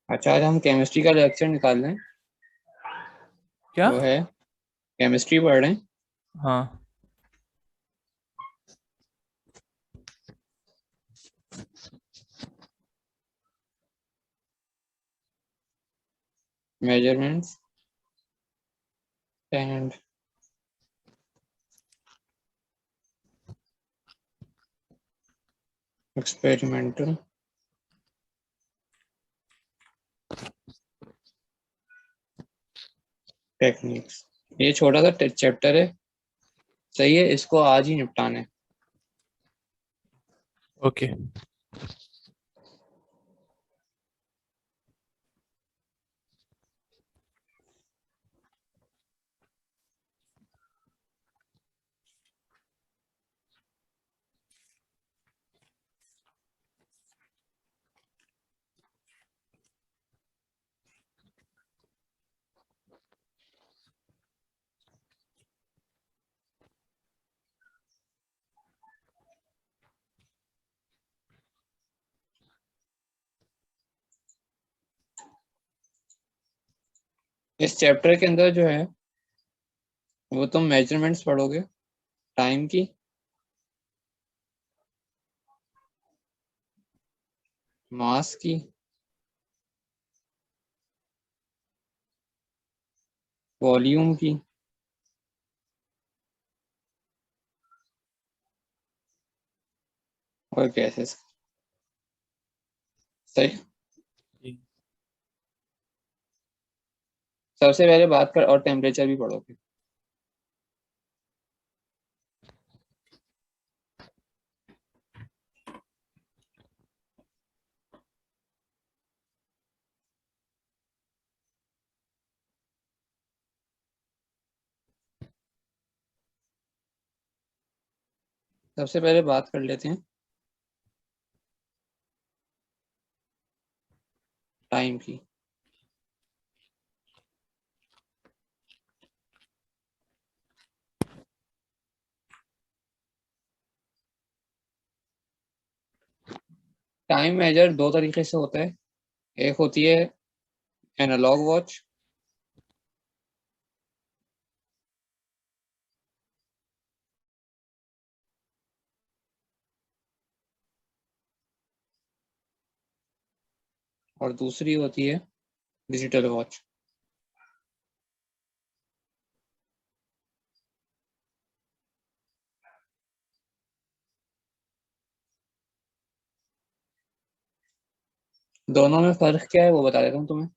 अच्छा, आज हम केमिस्ट्री का लेक्चर निकाल रहे हैं। क्या? वो है, केमिस्ट्री पढ़ रहे हैं। हाँ। Measurements and experimental techniques. ये छोटा सा चैप्टर है, सही है, इसको आज ही निपटाना है। ओके। इस चैप्टर के अंदर जो है वो तुम मेजरमेंट्स पढ़ोगे, टाइम की, मास की, वॉल्यूम की, और गैसेस। सही। जी। सबसे पहले बात कर, और टेम्परेचर भी पढ़ोगे। सबसे पहले बात कर लेते हैं टाइम की। टाइम मेजर दो तरीके से होता है। एक होती है एनालॉग वॉच, और दूसरी होती है डिजिटल वॉच। दोनों में फर्क क्या है वो बता देता हूँ तुम्हें।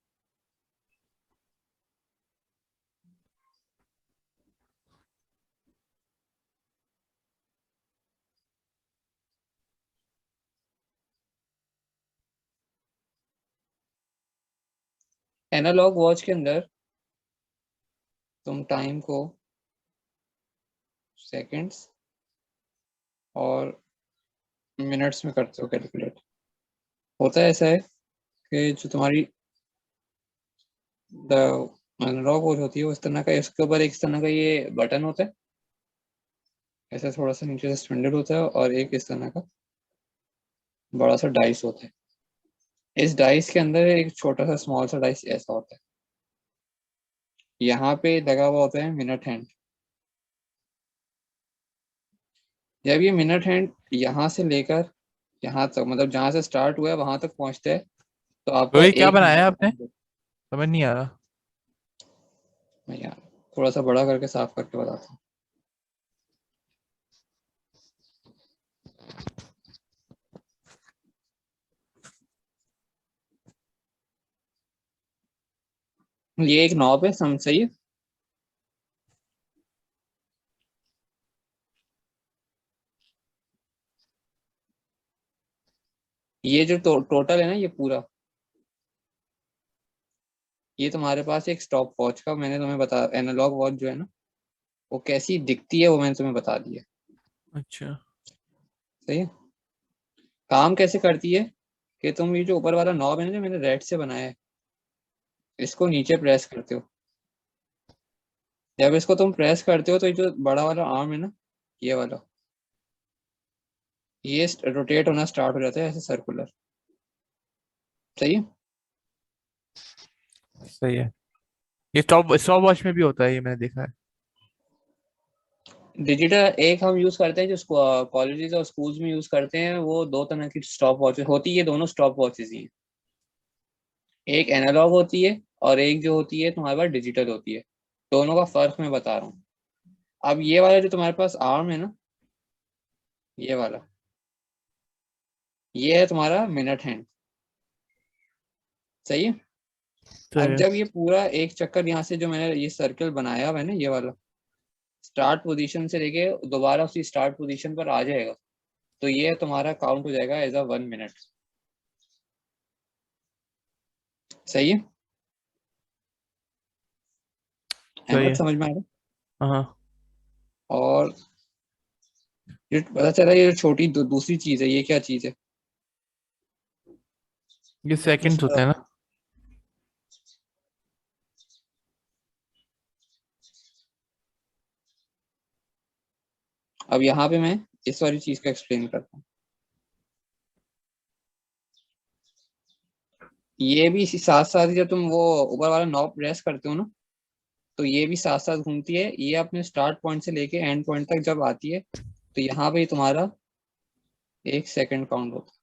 एनालॉग वॉच के अंदर तुम टाइम को सेकंड्स और मिनट्स में करते हो कैलकुलेट। होता है ऐसा है कि जो तुम्हारी एनालॉग वॉच होती है वो इस तरह का, इसके ऊपर एक इस तरह का ये बटन होता है, ऐसा थोड़ा सा नीचे से स्पिंडल होता है, और एक इस तरह का बड़ा सा डाइस होता है। इस डाइस के अंदर एक छोटा सा स्मॉल सा डाइस ऐसा होता है। यहाँ पे लगा हुआ होता है मिनट हैंड। जब ये मिनट हैंड यहाँ से लेकर यहाँ तक, मतलब जहां से स्टार्ट हुआ है वहां तक पहुंचता है, तो आपका वही क्या एक बनाया मिनट आपने? टाइम। समझ नहीं आ रहा। मैं यार थोड़ा सा बड़ा करके साफ करके बताता हूँ। ये एक नॉब है, समझ सही है। ये जो टोटल है ना, ये पूरा, ये तुम्हारे पास एक स्टॉप वॉच का, मैंने तुम्हें बता, एनालॉग वॉच जो है ना वो कैसी दिखती है वो मैंने तुम्हें बता दिया। अच्छा। सही है। काम कैसे करती है कि तुम ये जो ऊपर वाला नॉब है ना जो मैंने रेड से बनाया है, इसको नीचे प्रेस करते हो। जब इसको तुम प्रेस करते हो तो ये जो बड़ा वाला आर्म है ना, ये वाला, ये रोटेट होना स्टार्ट हो जाता है ऐसे सर्कुलर। सही है। सही है। ये स्टॉप स्टॉप वॉच में भी होता है, ये मैंने देखा है। डिजिटल एक हम यूज करते हैं जो कॉलेजेस और स्कूल्स में यूज करते हैं, वो दो तरह की स्टॉप वॉच होती है, दोनों स्टॉप वॉचेस ही हैं। एक एनालॉग होती है और एक जो होती है तुम्हारे पास डिजिटल होती है। दोनों का फर्क मैं बता रहा हूँ। अब ये वाला जो तुम्हारे पास आर्म है ना, ये वाला, ये है तुम्हारा मिनट हैंड। सही है। सही अब है। जब ये पूरा एक चक्कर यहाँ से जो मैंने ये सर्कल बनाया हुआ है ना, ये वाला स्टार्ट पोजीशन से लेके दोबारा उसी स्टार्ट पोजीशन पर आ जाएगा, तो ये तुम्हारा काउंट हो जाएगा एज अ 1 मिनट। सही है। सही अहमद है। समझ में आ रहा है? हाँ। और ये पता चला ये छोटी दूसरी चीज है, ये क्या चीज है? ये सेकंड्स इसका होते हैं ना। अब यहाँ पे मैं इस वाली चीज का एक्सप्लेन करता हूँ। ये भी साथ साथ ही जब तुम वो ऊपर वाला नॉब प्रेस करते हो ना, तो ये भी साथ साथ घूमती है। ये अपने स्टार्ट पॉइंट से लेके एंड पॉइंट तक जब आती है, तो यहाँ पे तुम्हारा 1 सेकंड काउंट होता है।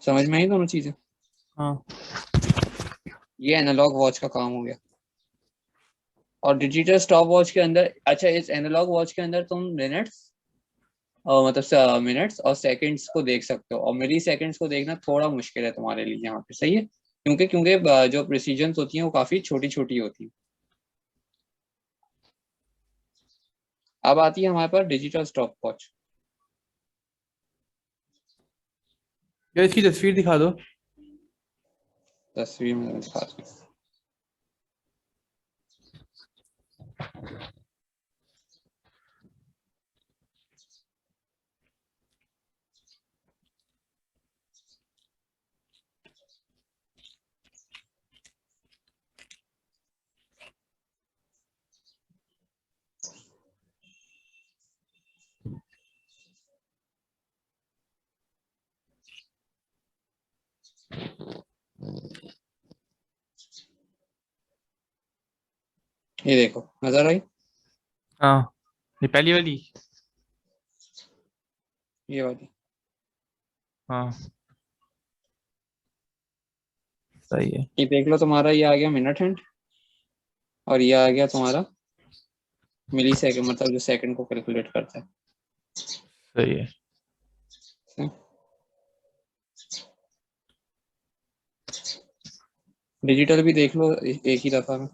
समझ में आई दोनों चीजें? हाँ। ये एनालॉग वॉच का काम हो गया। और डिजिटल स्टॉप वॉच के अंदर, अच्छा, इस एनालॉग वॉच के अंदर तुम मिनट्स और मतलब मिनट्स और सेकंड्स को देख सकते हो, और मिली सेकंड्स को देखना थोड़ा मुश्किल है तुम्हारे लिए यहाँ पे। सही है, क्योंकि क्योंकि जो प्रिसीजन होती हैं वो काफी छोटी छोटी होती हैं। अब आती है हमारे पास डिजिटल स्टॉप वॉच। यार इसकी तस्वीर दिखा दो। तस्वीर में दिखाती हूँ। ये देखो, नजर आई? हाँ, ये पहली वाली। ये वाली। हाँ। सही है। ये देख लो, तुम्हारा ये आ गया मिनट हैंड, और ये आ गया तुम्हारा मिली सेकंड, मतलब जो सेकंड को कैलकुलेट करता है। सही है। डिजिटल भी देख लो एक ही दफा में।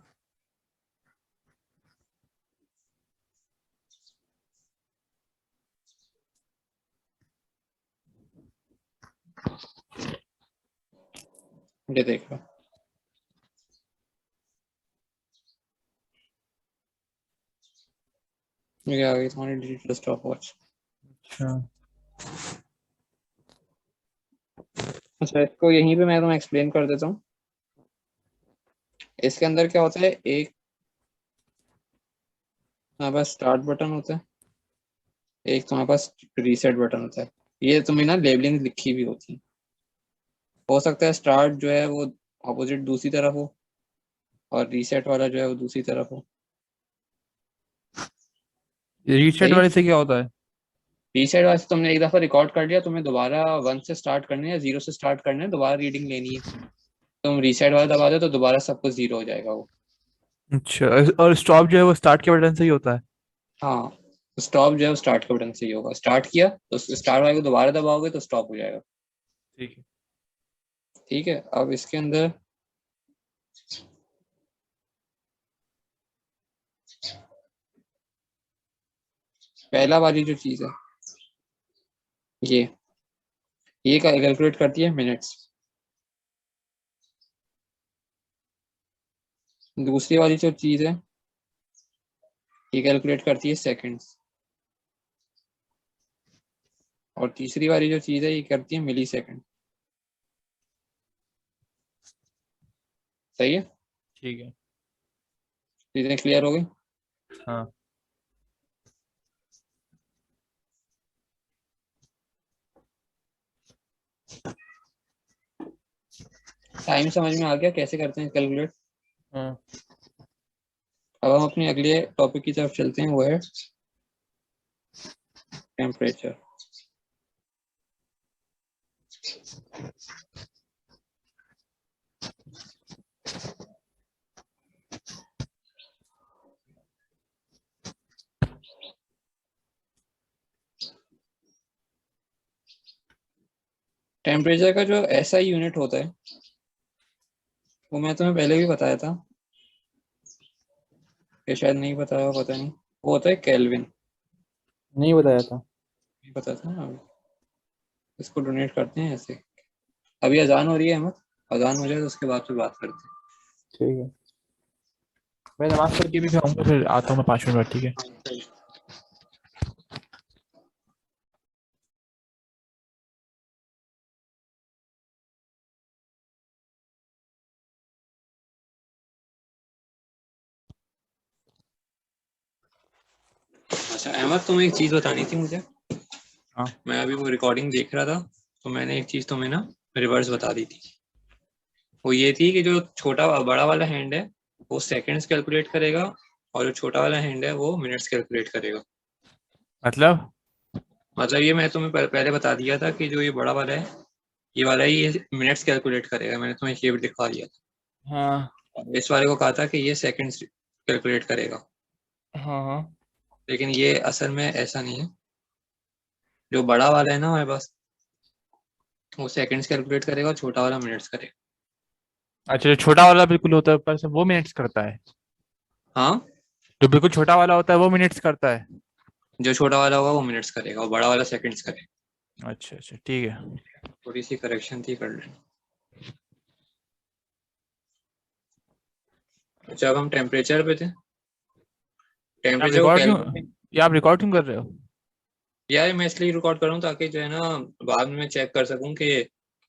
ये देख लो, ये आ गई तुम्हारी डिजिटल स्टॉप वॉच। अच्छा। अच्छा, इसको यहीं पे मैं तुम्हें एक्सप्लेन कर देता हूँ। इसके अंदर क्या होता है, एक तुम्हारे पास स्टार्ट बटन होता है, एक तुम्हारे पास रीसेट बटन होता है। ये तुम्हें ना लेबलिंग लिखी भी होती है। हो सकता है स्टार्ट जो है वो अपोजिट दूसरी तरफ हो, और रीसेट वाला जो है वो दूसरी तरफ हो। ये रीसेट सही है। वाले से क्या होता है? रीसेट वाले से तुमने एक दफा रिकॉर्ड कर लिया, तुम्हें दोबारा 1 से स्टार्ट करना है या 0 से स्टार्ट करना है, दोबारा रीडिंग लेनी है, तुम रीसेट वाला दबा दो तो दोबारा सब कुछ 0 हो जाएगा वो। अच्छा, और स्टॉप जो है वो स्टार्ट के बटन से ही होता है? हाँ, स्टॉप जो है स्टार्ट के बटन से ही होगा। स्टार्ट किया तो स्टार्ट वाले को दोबारा दबाओगे तो स्टॉप हो जाएगा। ठीक है। ठीक है। अब इसके अंदर पहला वाली जो चीज है, ये कैलकुलेट करती है मिनट्स। दूसरी वाली जो चीज है, ये कैलकुलेट करती है सेकंड्स। और तीसरी वाली जो चीज है, ये करती है मिली सेकंड। सही है। ठीक है। चीजें क्लियर हो गई? हाँ। टाइम समझ में आ गया कैसे करते हैं कैलकुलेट? हाँ। अब हम अपने अगले टॉपिक की तरफ चलते हैं, वो है टेम्परेचर। टेम्परेचर का जो ऐसा यूनिट होता है वो मैं तुम्हें पहले भी बताया था, ये शायद नहीं बताया, पता नहीं। वो होता है केल्विन। नहीं बताया था। नहीं पता था ना? अभी इसको डोनेट करते हैं ऐसे। अभी अजान हो रही है अहमद, अजान हो जाए तो उसके बाद फिर बात करते ठीक है, मैं नमाज पढ़ के भी आऊंगा, फिर आता हूँ मैं 5 मिनट बाद, ठीक है। हैं। अच्छा अहमद, तुम्हें एक चीज बतानी थी मुझे। हाँ। मैं अभी वो रिकॉर्डिंग देख रहा था, तो मैंने एक चीज तुम्हें ना रिवर्स बता दी थी। वो ये थी कि जो छोटा बड़ा वाला हैंड है वो सेकंड्स कैलकुलेट करेगा, और जो छोटा वाला हैंड है वो मिनट्स कैलकुलेट करेगा। मतलब? मतलब ये मैं तुम्हें पहले बता दिया था कि जो ये बड़ा वाला है, ये वाला ही ये मिनट्स कैलकुलेट करेगा, मैंने तुम्हें ये भी दिखा दिया हाँ था। इस वाले को कहा था कि ये सेकंड्स कैलकुलेट करेगा, हाँ हाँ। लेकिन ये असल में ऐसा नहीं है। जो बड़ा वाला है ना हमारे पास, वो सेकंड्स कैलकुलेट करेगा और छोटा वाला मिनट्स करेगा। अच्छा, जो छोटा वाला बिल्कुल होता है ऊपर से वो मिनट्स करता है? हाँ, जो बिल्कुल छोटा वाला होता है वो मिनट्स करता है? जो छोटा वाला होगा वो मिनट्स करेगा और बड़ा वाला सेकंड्स करेगा। अच्छा अच्छा, ठीक है। थोड़ी सी करेक्शन थी, कर लेना। अच्छा, अब हम टेम्परेचर पे थे। आप टेम्परेचर को रिकॉर्ड क्यों कैलकुलेट। या आप रिकॉर्ड क्यों कर रहे हो? यार मैं इसलिए रिकॉर्ड कर रहा हूँ ताकि जो है ना बाद में मैं चेक कर सकूँ कि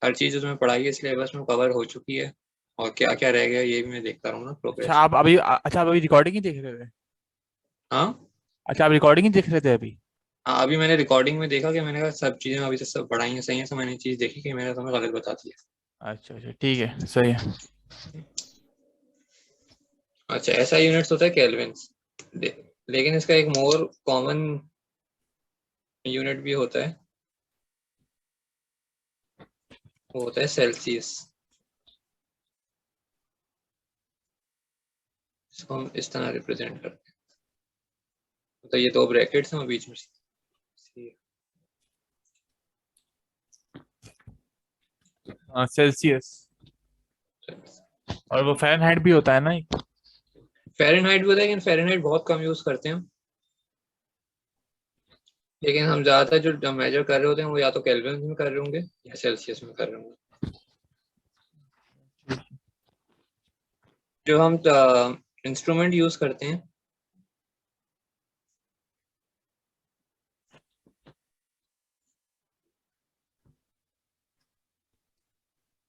हर चीज़ जो तुम्हें पढ़ाई है सिलेबस में कवर हो चुकी है, और क्या क्या रह गया ये भी मैं देखता रहूँ ना, अच्छा प्रोग्रेस। आप अभी रिकॉर्डिंग ही देख रहे थे? हाँ। अच्छा, आप रिकॉर्डिंग ही देख रहे थे अभी? हाँ, अभी मैंने रिकॉर्डिंग में देखा कि मैंने कहा सब चीज़ें अभी तक सब पढ़ाई हैं सही है, तो मैंने चीज़ देखी कि मैंने तुम्हें गलत बता दिया। अच्छा अच्छा, ठीक है, सही है। अच्छा, ऐसा यूनिट्स होता है केल्विन्स, लेकिन इसका एक मोर कॉमन यूनिट भी होता है, वो होता है सेल्सियस। इसको हम इस तरह रिप्रेजेंट करते हैं, तो ये दो ब्रैकेट्स हैं और बीच में हाँ, सेल्सियस। और वो फ़ारेनहाइट भी होता है ना एक? फ़ारेनहाइट भी होता है, लेकिन फ़ारेनहाइट बहुत कम यूज करते हैं। लेकिन हम ज्यादातर जो मेजर कर रहे होते हैं वो या तो केल्विन में कर रहे होंगे या सेल्सियस में कर रहे होंगे। जो हम इंस्ट्रूमेंट यूज करते हैं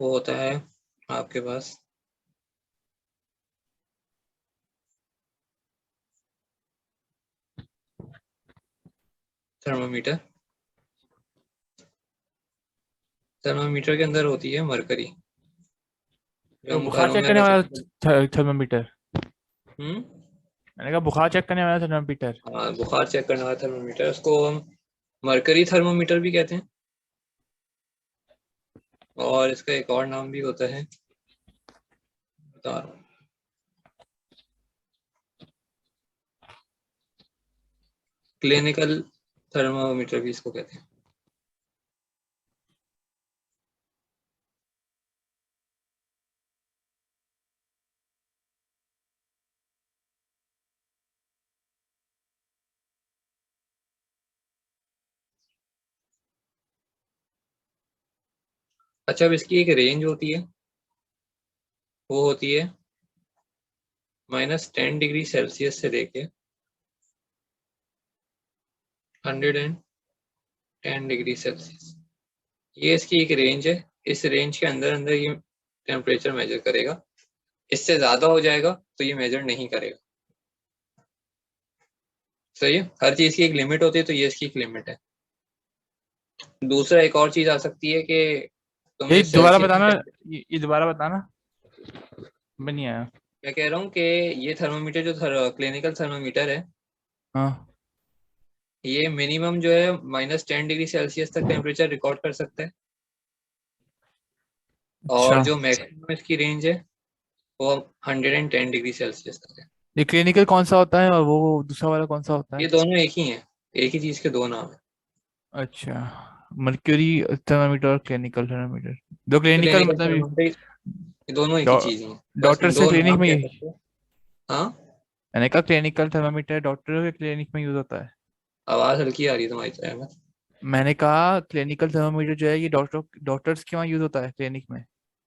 वो होता है आपके पास थर्मामीटर। थर्मामीटर के अंदर होती है मरकरी, जो तो हम बुखार घरों चेक में करने वाला रखते हैं। थर्मामीटर? हम्म। मैंने कहा बुखार चेक करने वाला थर्मामीटर। हाँ, बुखार चेक करने वाला थर्मामीटर, उसको हम मरकरी थर्मामीटर भी कहते हैं, और इसका एक और नाम भी होता है, बता रहा हूँ। क्लिनिकल थर्मामीटर भी इसको कहते हैं। अच्छा, अब इसकी एक रेंज होती है, वो होती है -10 डिग्री सेल्सियस से लेके 110 डिग्री सेल्सियस। ये इसकी एक रेंज है। इस रेंज के अंदर अंदर ये टेम्परेचर मेजर करेगा। इससे ज्यादा हो जाएगा तो ये मेजर नहीं करेगा। सही है, हर चीज की एक लिमिट होती है, तो ये इसकी एक लिमिट है। दूसरा एक और चीज आ सकती है कि तुम्हें दोबारा सेल्सियस बताना, में ये दोबारा बताना, मैं नहीं आया। मैं कह रहा हूँ कि ये थर्मोमीटर जो क्लिनिकल थर्मोमीटर है, हाँ ये मिनिमम जो है -10 डिग्री सेल्सियस तक टेम्परेचर रिकॉर्ड कर सकता है, और अच्छा। जो मैक्सिमम इसकी रेंज है वो 110 डिग्री सेल्सियस तक है। ये क्लिनिकल कौन सा होता है और वो दूसरा वाला कौन सा होता ये है? दोनों एक ही हैं, एक ही चीज के दो नाम है। अच्छा, मर्क्यूरी थर्मामीटर और क्लिनिकल थर्मामीटर। दो क्लिनिकल क्लिनिकल मतलब थर्मोमीटर, ये दोनों एक ही चीज हैं, बस डॉक्टर से दो क्लिनिक नाम में कह सकते हो। हाँ, मैंने कहा क्लिनिकल थर्मामीटर डॉक्टरों के क्लिनिक में यूज होता है। आवाज हल्की आ रही है तुम्हारी तरह में। मैंने कहा क्लिनिकल थर्मामीटर जो है ये डॉक्टर्स के वहाँ यूज होता है क्लिनिक में।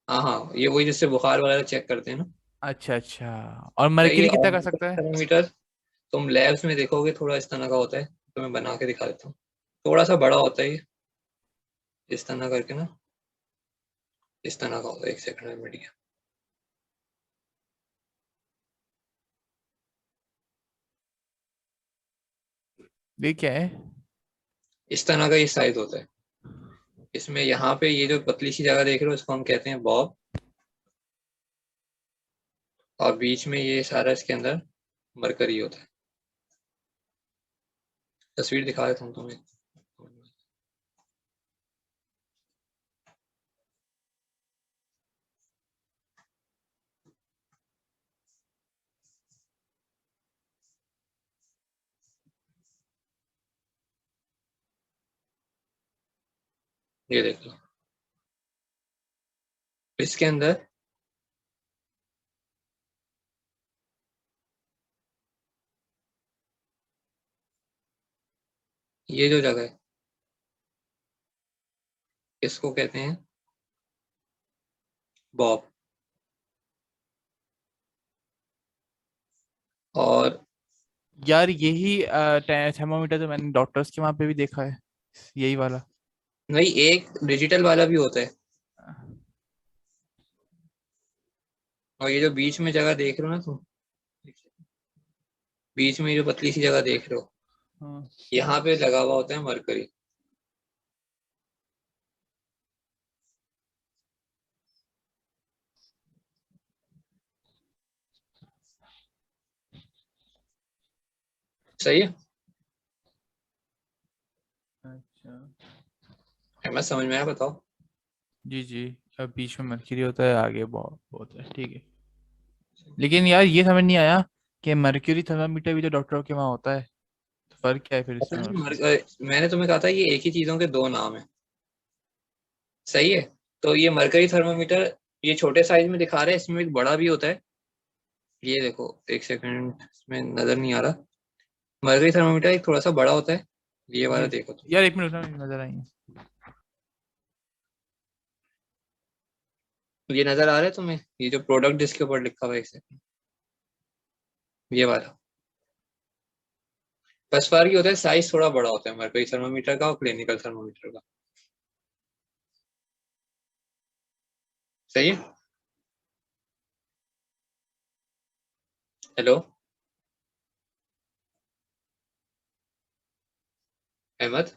हाँ हाँ, ये वही जिससे बुखार वगैरह चेक करते हैं ना। अच्छा अच्छा। और सही है। मर्क्यूरी और कितना कर सकता है? थर्मोमीटर तुम लैब्स में देखोगे थोड़ा इस तरह का होता है, तो मैं बना के दिखा देता हूँ। थोड़ा सा बड़ा होता है ये, इस तरह करके ना, इस तरह का होता है। एक सेकंड में मिल गया। ये क्या है? इस तरह का ये साइज होता है। इसमें यहाँ पे ये जो पतली सी जगह देख रहे हो इसको हम कहते हैं बॉब, और बीच में ये सारा इसके अंदर मरकरी होता है। तस्वीर दिखा देता हूँ तुम्हें। ये देख लो, इसके अंदर ये जो जगह है इसको कहते हैं बॉब। और यार यही थर्मामीटर तो मैंने डॉक्टर्स के वहाँ पे भी देखा है, यही वाला। नहीं, एक डिजिटल वाला भी होता है। और ये जो बीच में जगह देख रहे हो ना तुम, बीच में ये जो पतली सी जगह देख रहे हो, हाँ। यहाँ पे लगा हुआ होता है मरकरी। सही है। अच्छा। मैं समझ में आया, बताओ। जी जी। अब बीच में मर्क्यूरी होता है, आगे बहुत बहुत है, ठीक है। लेकिन यार ये समझ नहीं आया कि मर्क्यूरी थर्मामीटर भी तो डॉक्टरों के वहाँ होता है, तो फर्क क्या है फिर पता इसमें और नहीं, उसमें? मैंने तुम्हें कहा था ये एक ही चीजों के दो नाम है। सही है। तो ये मरकरी थर्मामीटर ये छोटे साइज में दिखा रहे हैं, इसमें एक बड़ा भी होता है। ये देखो, एक सेकंड, इसमें नजर नहीं आ रहा। मरकरी थर्मामीटर एक थोड़ा सा बड़ा होता है, ये वाला ये देखो तुम। यार एक मिनट में नजर आई है। ये नजर आ रहा है तुम्हें, ये जो प्रोडक्ट जिसके ऊपर लिखा हुआ है, एक सेकंड, ये वाला। बस फर्क ये होता है, साइज थोड़ा बड़ा होता है मरकरी थर्मामीटर का और क्लिनिकल थर्मामीटर का। सही है। हेलो अहमद,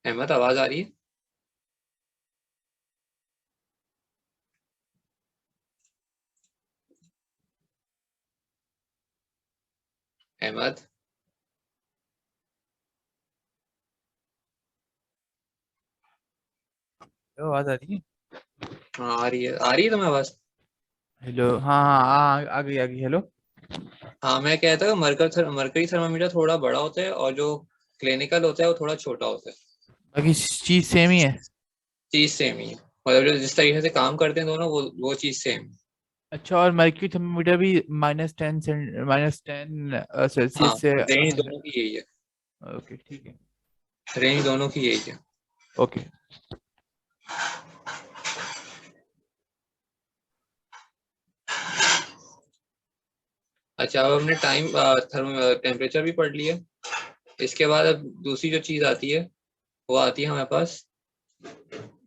अहमद आवाज आ रही है? अहमद, हेलो, आवाज आ रही है? हाँ आ रही है, आ रही है तुम्हें आवाज? हेलो, हाँ हाँ, आ गई हेलो। हाँ, मैं कहता हूँ मरकरी थर्मामीटर थोड़ा बड़ा होता है, और जो क्लिनिकल होता है वो थोड़ा छोटा होता है। बाकी चीज सेम ही है? चीज सेम ही है, मतलब जो जिस तरीके से काम करते हैं दोनों, वो चीज सेम है। अच्छा, और मर्क्यूरी थर्मामीटर भी -10 हाँ, सेल्सियस से रेंज दोनों की यही है। ओके ठीक है। रेंज दोनों की यही है। ओके। अच्छा, अब हमने टेम्परेचर भी पढ़ लिया। इसके बाद अब दूसरी जो चीज आती है वो आती है हमारे पास,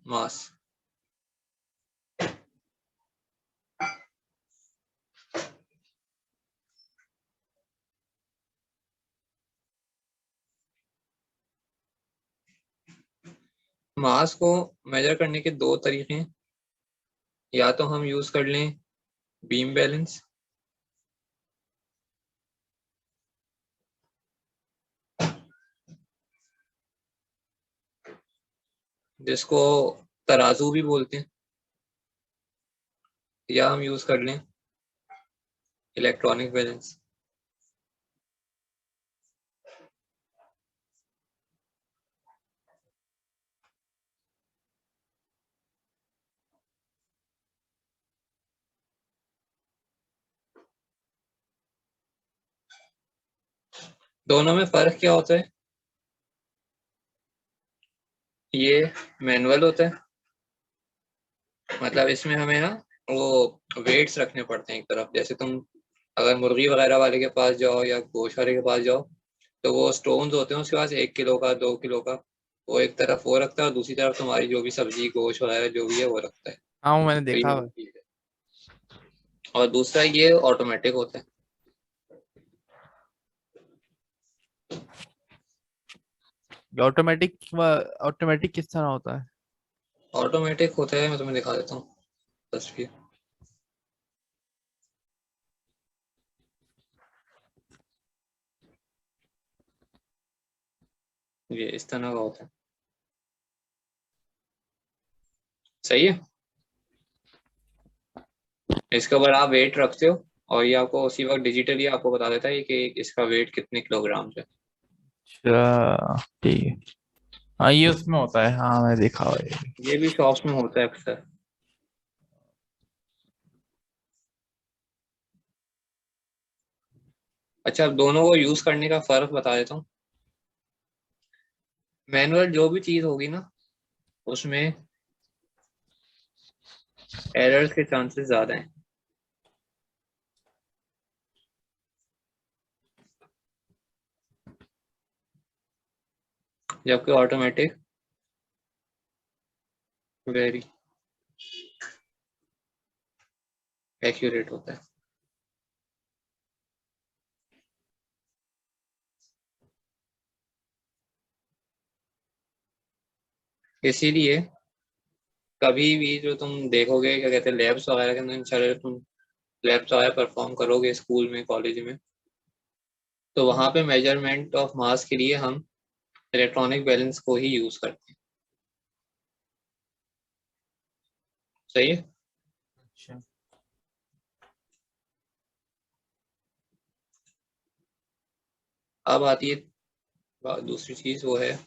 मास। मास को मेजर करने के दो तरीके हैं, या तो हम यूज कर लें बीम बैलेंस, जिसको तराजू भी बोलते हैं, या हम यूज कर लें इलेक्ट्रॉनिक बैलेंस। दोनों में फर्क क्या होता है? ये मैनुअल होता है, मतलब इसमें हमें ना वो वेट्स रखने पड़ते हैं एक तरफ। जैसे तुम अगर मुर्गी वगैरह वाले के पास जाओ या गोश्त वाले के पास जाओ, तो वो स्टोन्स होते हैं उसके पास, 1 किलो का 2 किलो का, वो एक तरफ वो रखता है और दूसरी तरफ तुम्हारी जो भी सब्जी गोश्त वगैरह जो भी है वो रखता है। हाँ वो मैंने तो ये देखा वो हुआ चीज़ है। और दूसरा ये ऑटोमेटिक होता है। है। ऑटोमेटिक किस तरह होता है? ऑटोमेटिक होता है, मैं तुम्हें दिखा देता हूँ तस्वीर। ये इस तरह का होता है, सही है। इसके ऊपर आप वेट रखते हो और ये आपको उसी वक्त डिजिटली आपको बता देता है कि इसका वेट कितने किलोग्राम है। अच्छा ठीक है। हाँ ये उसमें होता है, हाँ मैंने देखा हुआ है ये। ये भी शॉप्स में होता है अक्सर। अच्छा, अब दोनों को यूज करने का फर्क बता देता हूँ। मैनुअल जो भी चीज होगी ना, उसमें एरर्स के चांसेस ज्यादा हैं, जबकि ऑटोमेटिक वेरी एक्यूरेट होता है। इसीलिए कभी भी जो तुम देखोगे, क्या कहते हैं, लैब्स वगैरह के अंदर चले, तुम लैब्स वगैरह परफॉर्म करोगे स्कूल में कॉलेज में, तो वहां पे मेजरमेंट ऑफ मास के लिए हम इलेक्ट्रॉनिक बैलेंस को ही यूज करते हैं। सही है। अच्छा। अब आती है दूसरी चीज, वो है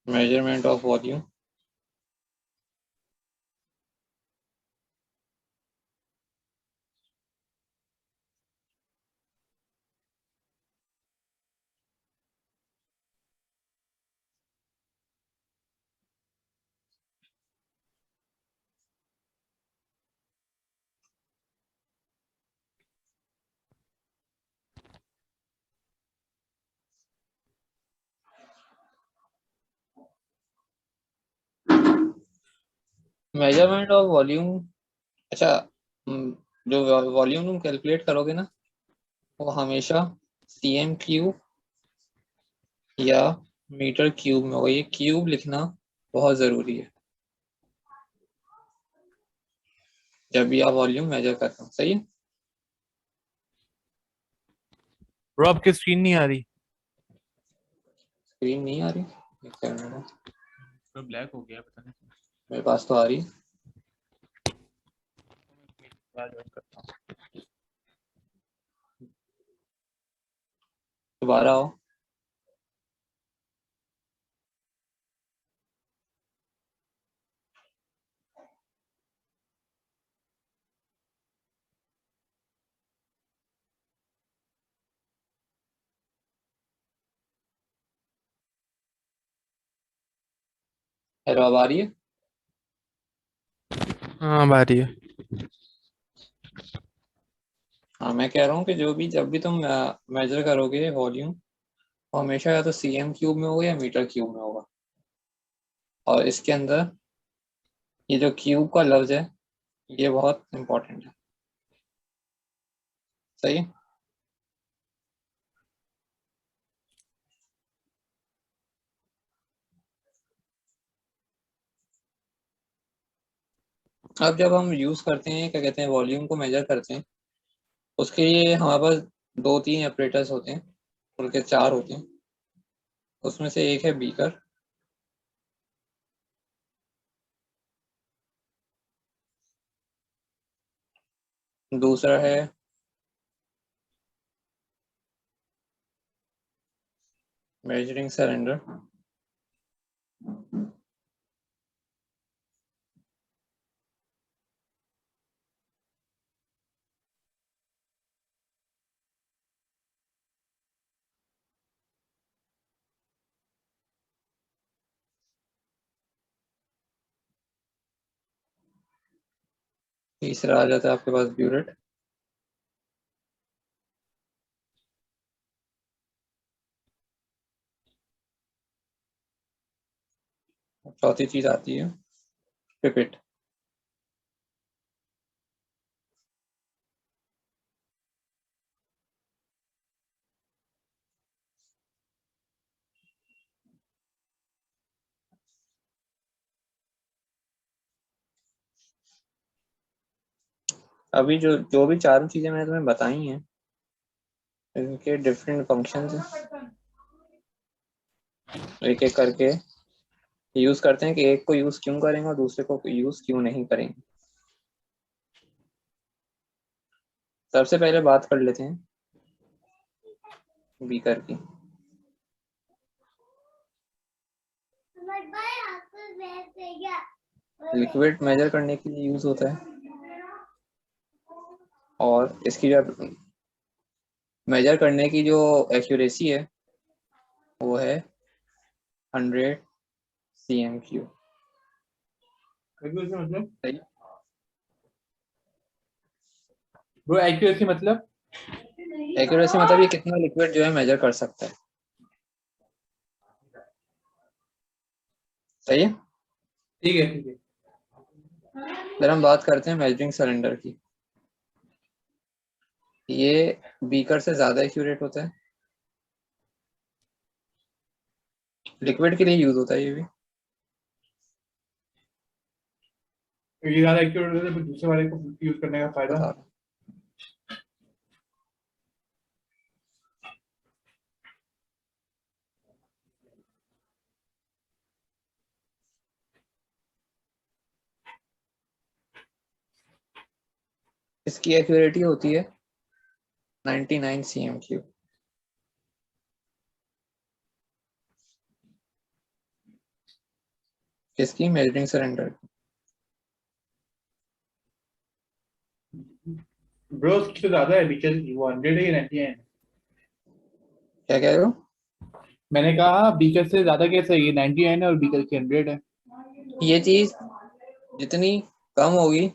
measurement of volume. Measurement of volume, अच्छा, जो वॉल्यूम तुम कैलकुलेट करोगे ना, वो हमेशा सीएम क्यूब या मीटर क्यूब में होगा। ये क्यूब लिखना बहुत जरूरी है जब भी आप वॉल्यूम मेजर करते हो। सही है। ब्रो आपकी स्क्रीन नहीं आ रही? स्क्रीन नहीं आ रही? एक सेकंड, तो ब्लैक हो गया पता नहीं। मेरे पास तो आ रही। क्या ज्वाइन करता हूँ। दोबारा आओ। हेलो, अब आ रही है? हाँ अब आ रही है। हाँ, मैं कह रहा हूँ कि जो भी जब भी तुम मेजर करोगे वॉल्यूम, वो हमेशा या तो सीएम क्यूब में होगा या मीटर क्यूब में होगा। और इसके अंदर ये जो क्यूब का लफ्ज है ये बहुत इंपॉर्टेंट है। सही है? अब जब हम यूज करते हैं, क्या कहते हैं, वॉल्यूम को मेजर करते हैं, उसके लिए हमारे पास 2-3 ऑपरेटर्स होते हैं, बल्कि 4 होते हैं। उसमें से एक है बीकर, दूसरा है मेजरिंग सिलेंडर, तीसरा आ जाता है आपके पास ब्यूरेट, चौथी चीज आती है पिपेट। अभी जो जो भी चारों चीजें मैंने तुम्हें बताई हैं, इनके डिफरेंट फंक्शंस हैं, एक एक करके यूज करते हैं कि एक को यूज क्यों करेंगे और दूसरे को यूज क्यों नहीं करेंगे। सबसे पहले बात कर लेते हैं बीकर की। लिक्विड मेजर करने के लिए यूज होता है और इसकी जो मेजर करने की जो एक्यूरेसी है वो है 100 cm3। मतलब सही। वो एक्यूरेसी मतलब एक्यूरेसी मतलब ये कितना लिक्विड जो है मेजर कर सकता है। सही है। ठीक है ठीक है। फिर हम बात करते हैं मेजरिंग सिलेंडर की। ये बीकर से ज्यादा एक्यूरेट होता है, लिक्विड के लिए यूज होता है ये भी। ये ज्यादा एक्यूरेट होता है तो दूसरे वाले को यूज करने का फायदा। बता रहा हूँ। इसकी एक्यूरेटी होती है 99 cm3। इसकी मेजरिंग सिलेंडर। ब्रो उसकी तो ज्यादा है बीकर की, वो 100 है, 99 है। क्या कह रहे हो? मैंने कहा बीकर से ज्यादा कैसे है, ये 99 है और बीकर की 100 है। ये चीज जितनी कम होगी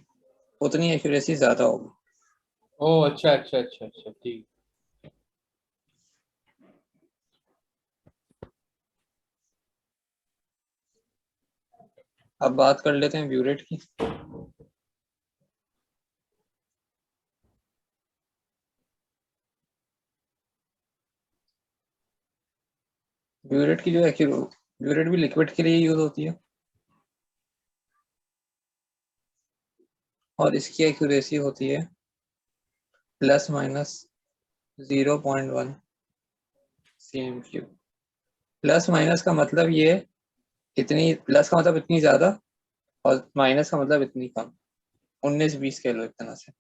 उतनी एक्यूरेसी ज्यादा होगी। ओ अच्छा अच्छा अच्छा अच्छा ठीक। अब बात कर लेते हैं ब्यूरेट की। ब्यूरेट की जो ब्यूरेट भी लिक्विड के लिए यूज होती है और इसकी एक्यूरेसी होती है ±0.1 cm3। प्लस माइनस का मतलब ये इतनी, प्लस का मतलब इतनी ज्यादा और माइनस का मतलब इतनी कम। 19-20 कह लो एक तरह से।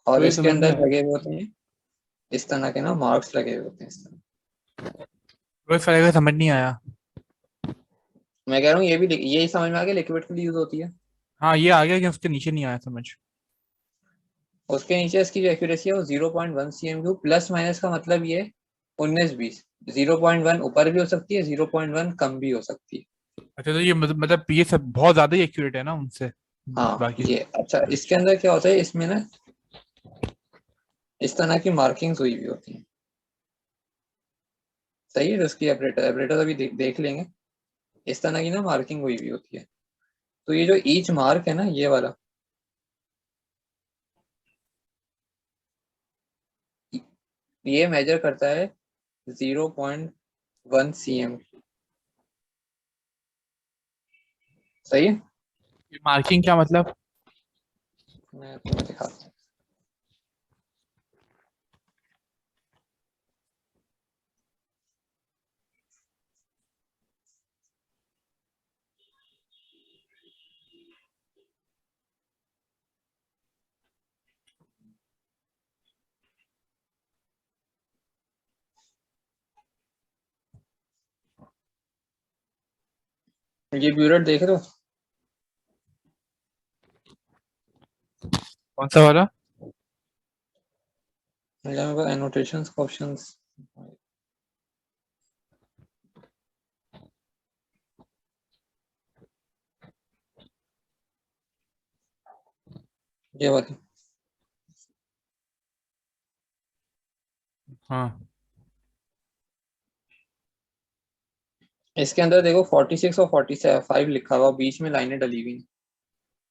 और तो ये इसके समझ में अंदर आया। लगे हुए होते हैं इस तरह के ना, मार्क्स लगे हुए होते हैं इस तरह। कोई फर्क है, समझ नहीं आया। मैं कह रहा हूँ ये भी यही समझ में आ गया, लिक्विड के लिए यूज होती है। हाँ ये आ गया कि उसके नीचे नहीं आया समझ। उसके नीचे इसकी जो एक्यूरेसी है वो 0.1 cm3। प्लस माइनस का मतलब ये 19-20। 0.1 ऊपर भी हो सकती है, 0.1 कम भी हो सकती है। अच्छा तो ये मतलब ये सब बहुत ज्यादा ही एक्यूरेट है ना उनसे हाँ बाकी। ये अच्छा, इसके अंदर क्या होता है, इसमें ना इस तरह की मार्किंग्स हुई हुई होती हैं। सही है, तो उसकी ऑपरेटर ऑपरेटर अभी देख लेंगे। इस तरह की ना मार्किंग हुई भी होती है। तो ये जो ईच मार्क है ना, ये वाला, ये मेजर करता है 0.1 cm। सही है। मार्किंग क्या मतलब? मैं तुम्हें दिखाता हूँ। ये ब्यूरेट देख रहे हो? कौन सा वाला? मेरे पास एनोटेशंस ऑप्शंस, ये वाली। हाँ इसके अंदर देखो 46 और 45 लिखा हुआ, बीच में लाइनें डली हुई हैं।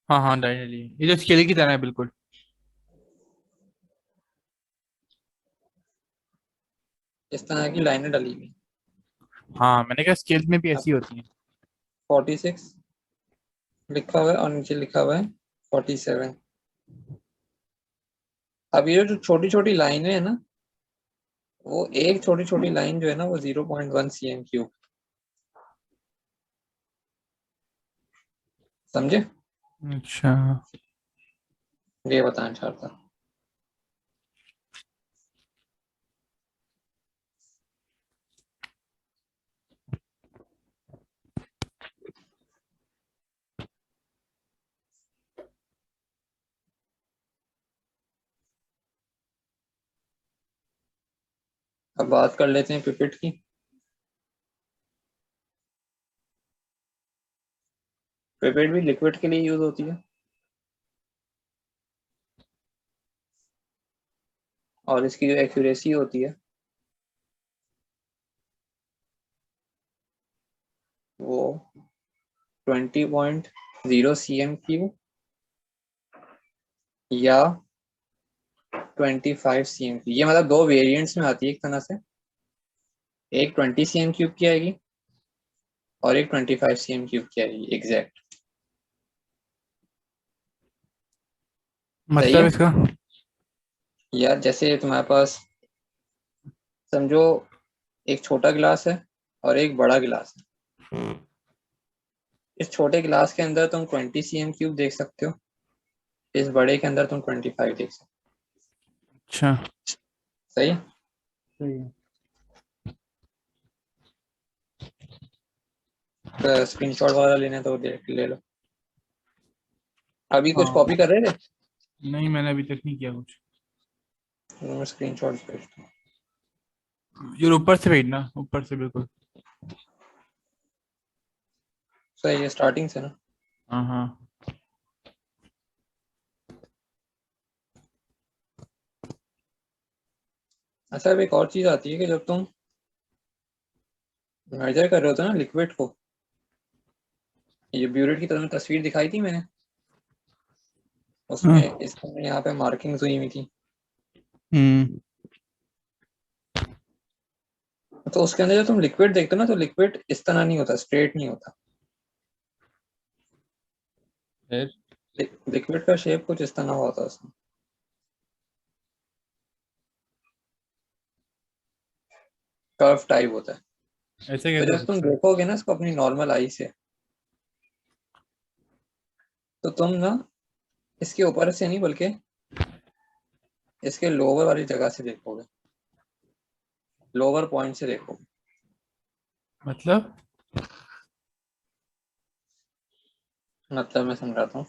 हाँ हाँ, डायरेक्टली ये जो स्केल की तरह है बिल्कुल। इस तरह की लाइनें डली हुई हैं। हाँ, मैंने कहा स्केल में भी अब ऐसी होती है। 46 लिखा हुआ है और नीचे लिखा हुआ है 47। अब ये जो छोटी छोटी लाइनें है ना, वो एक छोटी छोटी लाइन जो है ना, वो 0.1 cm3। समझे? अच्छा। ये बताना चाहता हूँ। अब बात कर लेते हैं पिपेट की। पिपेट भी लिक्विड के लिए यूज होती है, और इसकी जो एक्यूरेसी होती है वो 20.0 cm3 या 25 cm3। ये मतलब दो वेरिएंट्स में आती है एक तरह से। एक 20 cm3 की आएगी और एक 25 cm3 की आएगी एग्जैक्ट। सही मतलब है। इसका? या जैसे तुम्हारे पास, समझो, एक छोटा गिलास है और एक बड़ा गिलास है। इस छोटे गिलास के अंदर तुम 20 cm3 देख सकते हो, इस बड़े के अंदर तुम 25 देख सकते अच्छा। हो। सही है। सही है। तो स्क्रीनशॉट वगैरह लेने तो देख ले लो। अभी कुछ हाँ। कॉपी कर रहे थे? नहीं, मैंने अभी तक नहीं किया कुछ। तो मैं स्क्रीनशॉट भेजता हूँ। ये ऊपर से भेजना, ऊपर से बिल्कुल। सही है, स्टार्टिंग से ना। हाँ हाँ। अच्छा, अब एक और चीज आती है कि जब तुम मेजर कर रहे होते हो ना लिक्विड को, ये ब्यूरेट की तरह तस्वीर दिखाई थी मैंने, उसमें हाँ। इसमें यहाँ पे मार्किंग्स हुई हुई थी। हम्म। तो उसके अंदर जब तुम लिक्विड देखते हो ना, तो लिक्विड इस तरह नहीं होता, स्ट्रेट नहीं होता। फिर? लिक्विड का शेप कुछ इस तरह होता है उसमें, कर्व टाइप होता है। ऐसे तो कैसे हो जब तुम सकता है? देखोगे ना इसको अपनी नॉर्मल आई से, तो तुम ना इसके ऊपर से नहीं बल्कि इसके लोअर वाली जगह से देखोगे, लोअर पॉइंट से देखोगे। मतलब? मतलब मैं समझाता हूँ।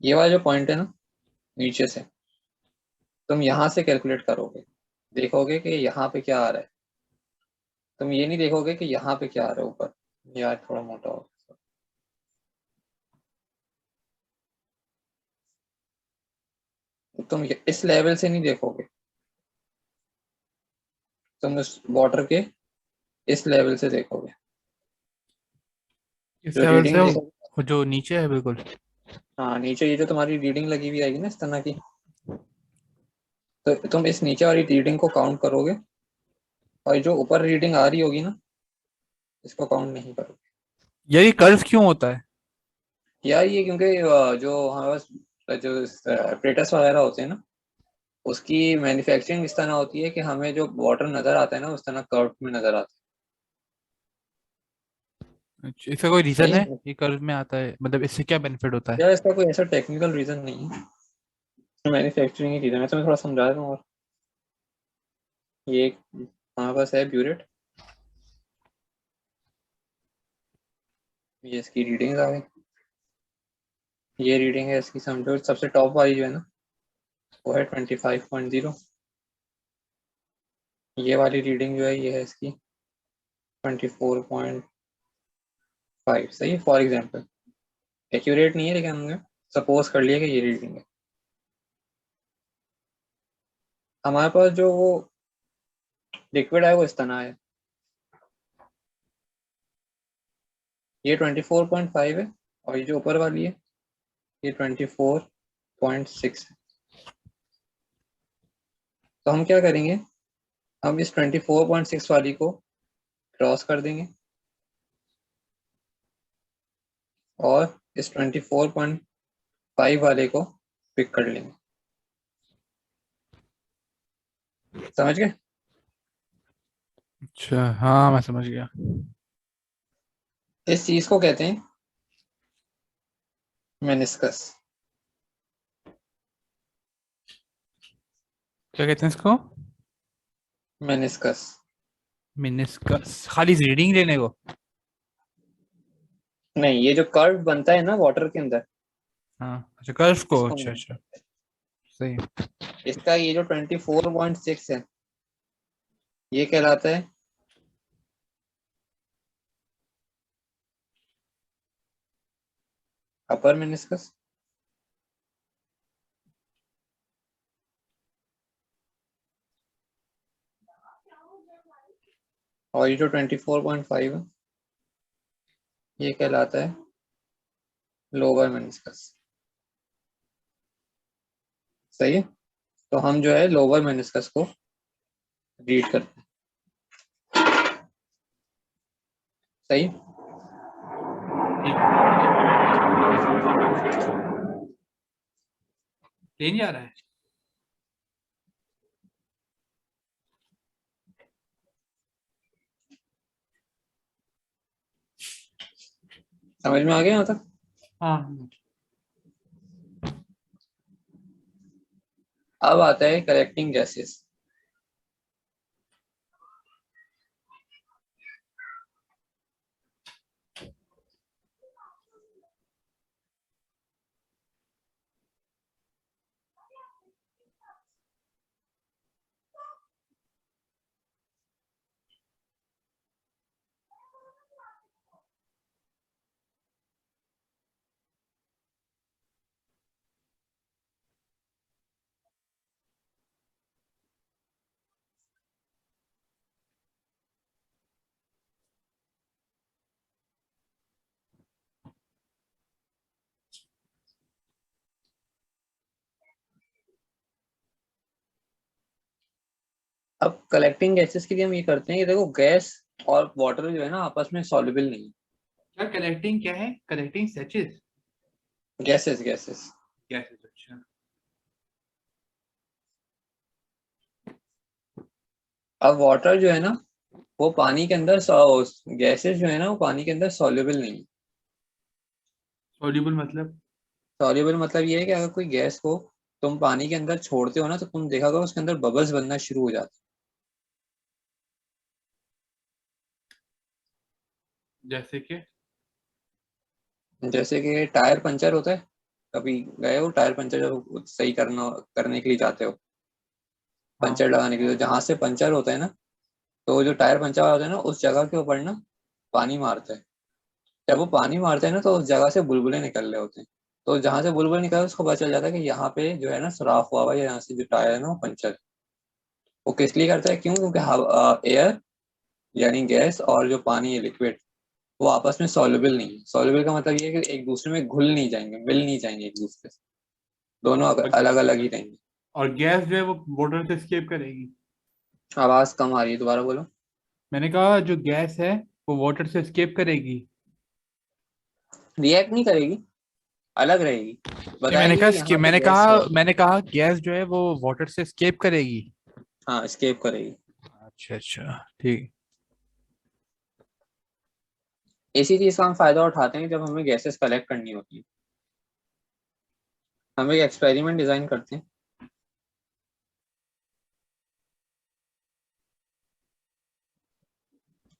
ये वाला जो पॉइंट है ना, नीचे से तुम यहाँ से कैलकुलेट करोगे, देखोगे कि यहाँ पे क्या आ रहा है। तुम ये नहीं देखोगे कि यहाँ पे क्या आ रहा है ऊपर। यार थोड़ा मोटा हो, तुम इस लेवल से नहीं देखोगे। तुम उस वाटर के इस लेवल से देखोगे, इस जो लेवल से रीडिंग देखोगे। वो जो नीचे है बिल्कुल। हाँ, नीचे ये जो तुम्हारी रीडिंग लगी हुई आएगी ना इस तरह की, तो तुम इस नीचे वाली रीडिंग को काउंट करोगे, और जो ऊपर रीडिंग आ रही होगी ना, इसको काउंट नहीं करोगे। यार ये कर्व क्यों होता है? यार ये क्योंकि जो हमारे पास जो एपरेटस वगैरह होते हैं ना, उसकी मैन्युफैक्चरिंग इस तरह होती है कि हमें जो वाटर नजर आता है ना, उस तरह कर्व में नजर आता अच्छा, इसका कोई है। रीजन सही है है। ये कर्व में आता है, मतलब इससे क्या बेनिफिट होता है? यार इसका कोई ऐसा टेक्निकल रीजन नहीं है, मैन्युफैक्चरिंग ही रीजन है। तो मैं थोड़ा समझा दूँ। और ये हमारे पास है ब्यूरेट, ये इसकी रीडिंग आ गई। ये रीडिंग है इसकी, समझो सबसे टॉप वाली जो है ना, वो है 25.0। ये वाली रीडिंग जो है ये है इसकी 24.5। सही है, फॉर एग्जाम्पल एक्यूरेट नहीं है, लेकिन हमने सपोज कर लिया कि ये रीडिंग है। हमारे पास जो वो लिक्विड है वो इस तरह है, ये 24.5 है, और ये जो ऊपर वाली है ये 24.6 है। तो हम क्या करेंगे, हम इस 24.6 वाली को क्रॉस कर देंगे, और इस 24.5 वाले को पिक कर लेंगे। समझ गए? अच्छा हाँ मैं समझ गया। इस चीज को कहते हैं मेनिस्कस। क्या कहते हैं इसको? मेनिस्कस। मिनिस्कस, खाली रीडिंग लेने को? नहीं, ये जो कर्व बनता है ना वाटर के अंदर, हाँ अच्छा, कर्व को, इसको अच्छा नहीं। अच्छा। सही है। इसका ये जो 24.6 है, ये कहलाता है अपर मेनिस्कस। और ये जो 24.5 है, ये कहलाता है लोअर मेनिस्कस। सही है। तो हम जो है लोअर मेनिस्कस को रीड करते हैं। सही। ठीक। प्लेन जा रहा है। समझ में आ गया यहाँ तक? हाँ। अब आता है कलेक्टिंग गैसेस। अब कलेक्टिंग गैसेस के लिए हम ये करते हैं कि देखो, गैस और वाटर जो है ना आपस में सॉल्युबल नहीं क्या कलेक्टिंग क्या है? Collecting Sachs? है। Gases gases. गैसेस, अच्छा। अब वाटर जो है ना, वो पानी के अंदर, गैसेस जो है ना वो पानी के अंदर सॉल्युबल नहीं है। सॉल्युबल मतलब? सॉल्युबल मतलब ये है कि अगर कोई गैस को तुम पानी के अंदर छोड़ते हो ना, तो तुम देखा करो उसके अंदर बबल्स बनना शुरू हो जाते जैसे कि? हैं। जैसे कि टायर पंचर होता है, कभी गए हो टायर पंचर जब सही करने के लिए जाते हो, हाँ। पंचर लगाने के लिए, तो जहां से पंचर होता है ना, तो जो टायर पंचर होता है ना, उस जगह के ऊपर ना पानी मारता है। जब वो पानी मारते हैं ना, तो उस जगह से बुलबुले निकल रहे होते हैं। तो जहां से बुलबुले निकल, उसको पता चल जाता है कि यहाँ पे जो है ना सुराख हुआ है, यहाँ से जो टायर है ना वो पंचर है। वो किस लिए करता है, क्यों? क्योंकि एयर यानी गैस और जो पानी है लिक्विड, वो आपस में सॉल्युबल नहीं है। सॉल्युबल का मतलब ये है कि एक दूसरे में घुल नहीं जाएंगे, मिल नहीं जाएंगे एक दूसरे से, दोनों अलग अलग ही रहेंगे। और गैस जो है वो वाटर से एस्केप करेगी। आवाज कम आ रही है, दोबारा बोलो। मैंने कहा जो गैस है वो वाटर से एस्केप करेगी। रिएक्ट नहीं करेगी, अलग रहेगी। नहीं, बताया नहीं है कि यहाँ पे गैस है। मैंने कहा गैस जो है वो वाटर से एस्केप करेगी। हाँ, एस्केप करेगी। अच्छा अच्छा, ठीक। इसी चीज का हम फायदा उठाते हैं जब हमें गैसेस कलेक्ट करनी होती है। हम एक एक्सपेरिमेंट डिजाइन करते हैं।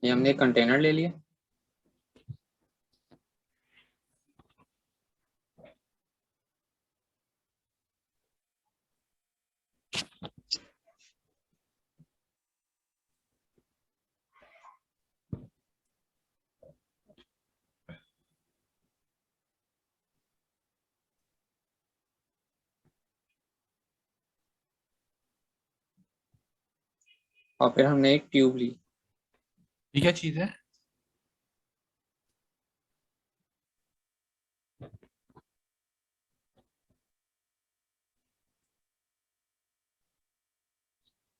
ये हमने एक कंटेनर ले लिया, और फिर हमने एक ट्यूब ली। ये क्या चीज है?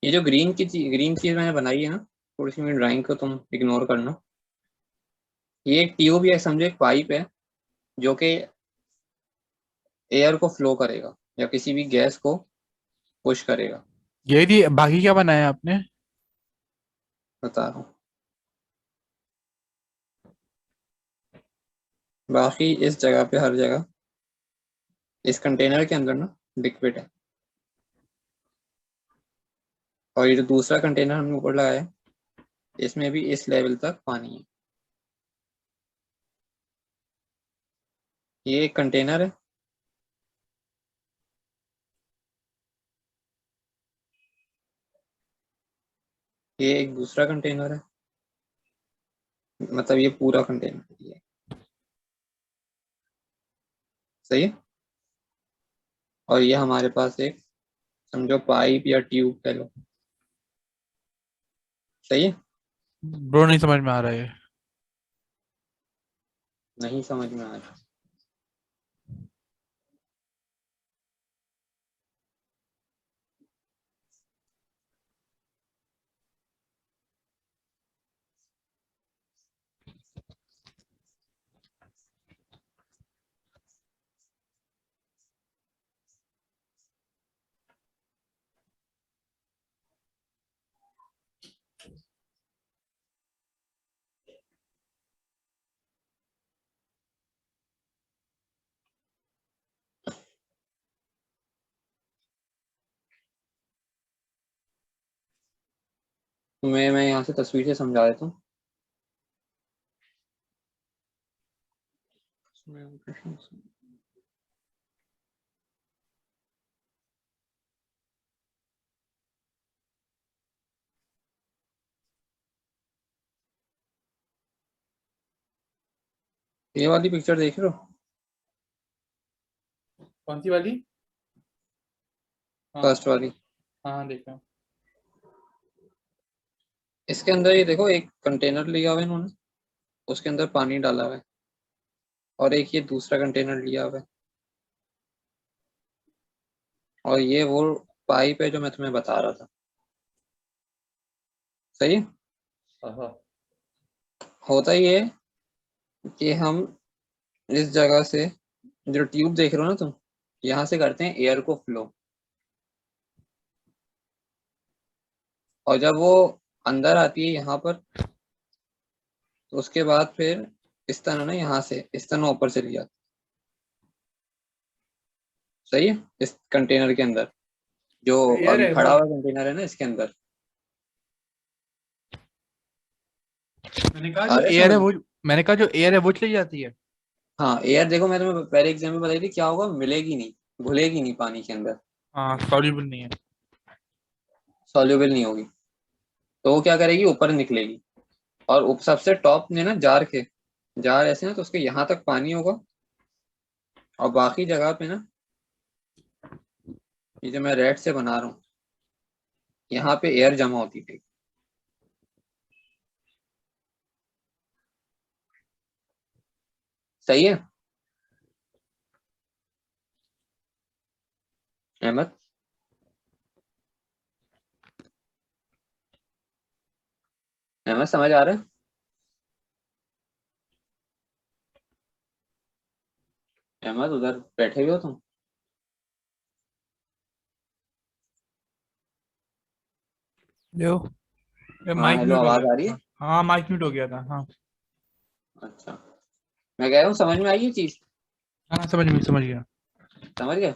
ये जो ग्रीन चीज मैंने बनाई है ना, थोड़ी सी मेरी ड्राइंग को तुम इग्नोर करना। ये एक ट्यूब या समझो एक पाइप है जो कि एयर को फ्लो करेगा या किसी भी गैस को पुश करेगा। ये थी, बाकी क्या बनाया आपने? बता रहा हूँ। बाकी इस जगह पे, हर जगह इस कंटेनर के अंदर ना लिक्विड है, और ये जो दूसरा कंटेनर हमने ऊपर लगाया है, इसमें भी इस लेवल तक पानी है। ये एक कंटेनर है, ये एक दूसरा कंटेनर है, मतलब ये पूरा कंटेनर ये सही है। और ये हमारे पास एक समझो पाइप या ट्यूब कह लो, सही है। ब्रो नहीं समझ में आ रहा है। नहीं समझ में आ रहा। मैं यहाँ से तस्वीर से समझा देता हूँ। ये वाली पिक्चर देख रहे हो? कौन सी वाली? हाँ फर्स्ट वाली। हाँ, देखा। इसके अंदर ये देखो, एक कंटेनर लिया हुआ है इन्होंने, उसके अंदर पानी डाला हुआ है, और एक ये दूसरा कंटेनर लिया हुआ है, और ये वो पाइप है जो मैं तुम्हें बता रहा था। सही है। हाँ। होता ये है कि हम इस जगह से, जो ट्यूब देख रहे हो ना तुम, यहाँ से करते हैं एयर को फ्लो, और जब वो अंदर आती है यहाँ पर, तो उसके बाद फिर इस तरह ना, यहाँ से इस तरह ऊपर चली जाती। सही है। इस कंटेनर के अंदर, जो एयर अभी है खड़ा वो। हुआ कंटेनर है ना, इसके अंदर। मैंने कहा आ जो रहा है एयर समझ है में? वो, मैंने कहा जो एयर है वो चली जाती है। हाँ, एयर देखो, मैं तुम्हें पहले एग्जाम्पल बताई थी, क्या होगा, मिलेगी नहीं, घुलेगी नहीं पानी के अंदर, हाँ, सॉल्युबल नहीं है। सॉल्युबल नहीं होगी। तो वो क्या करेगी, ऊपर निकलेगी, और सबसे टॉप में ना जार के, जार ऐसे ना, तो उसके यहाँ तक पानी होगा, और बाकी जगह पे ना, ये जो मैं रेड से बना रहा हूँ, यहाँ पे एयर जमा होती थी। सही है अहमद? अहमद समझ आ रहा है? अहमद उधर बैठे हुए हो तुम? जो हाँ माइक हेलो, म्यूट हो आवाज गया आ रही है? था। हाँ माइक म्यूट हो गया था। हाँ अच्छा, मैं कह रहा हूँ समझ में आई ये चीज? हाँ समझ गया। समझ गए?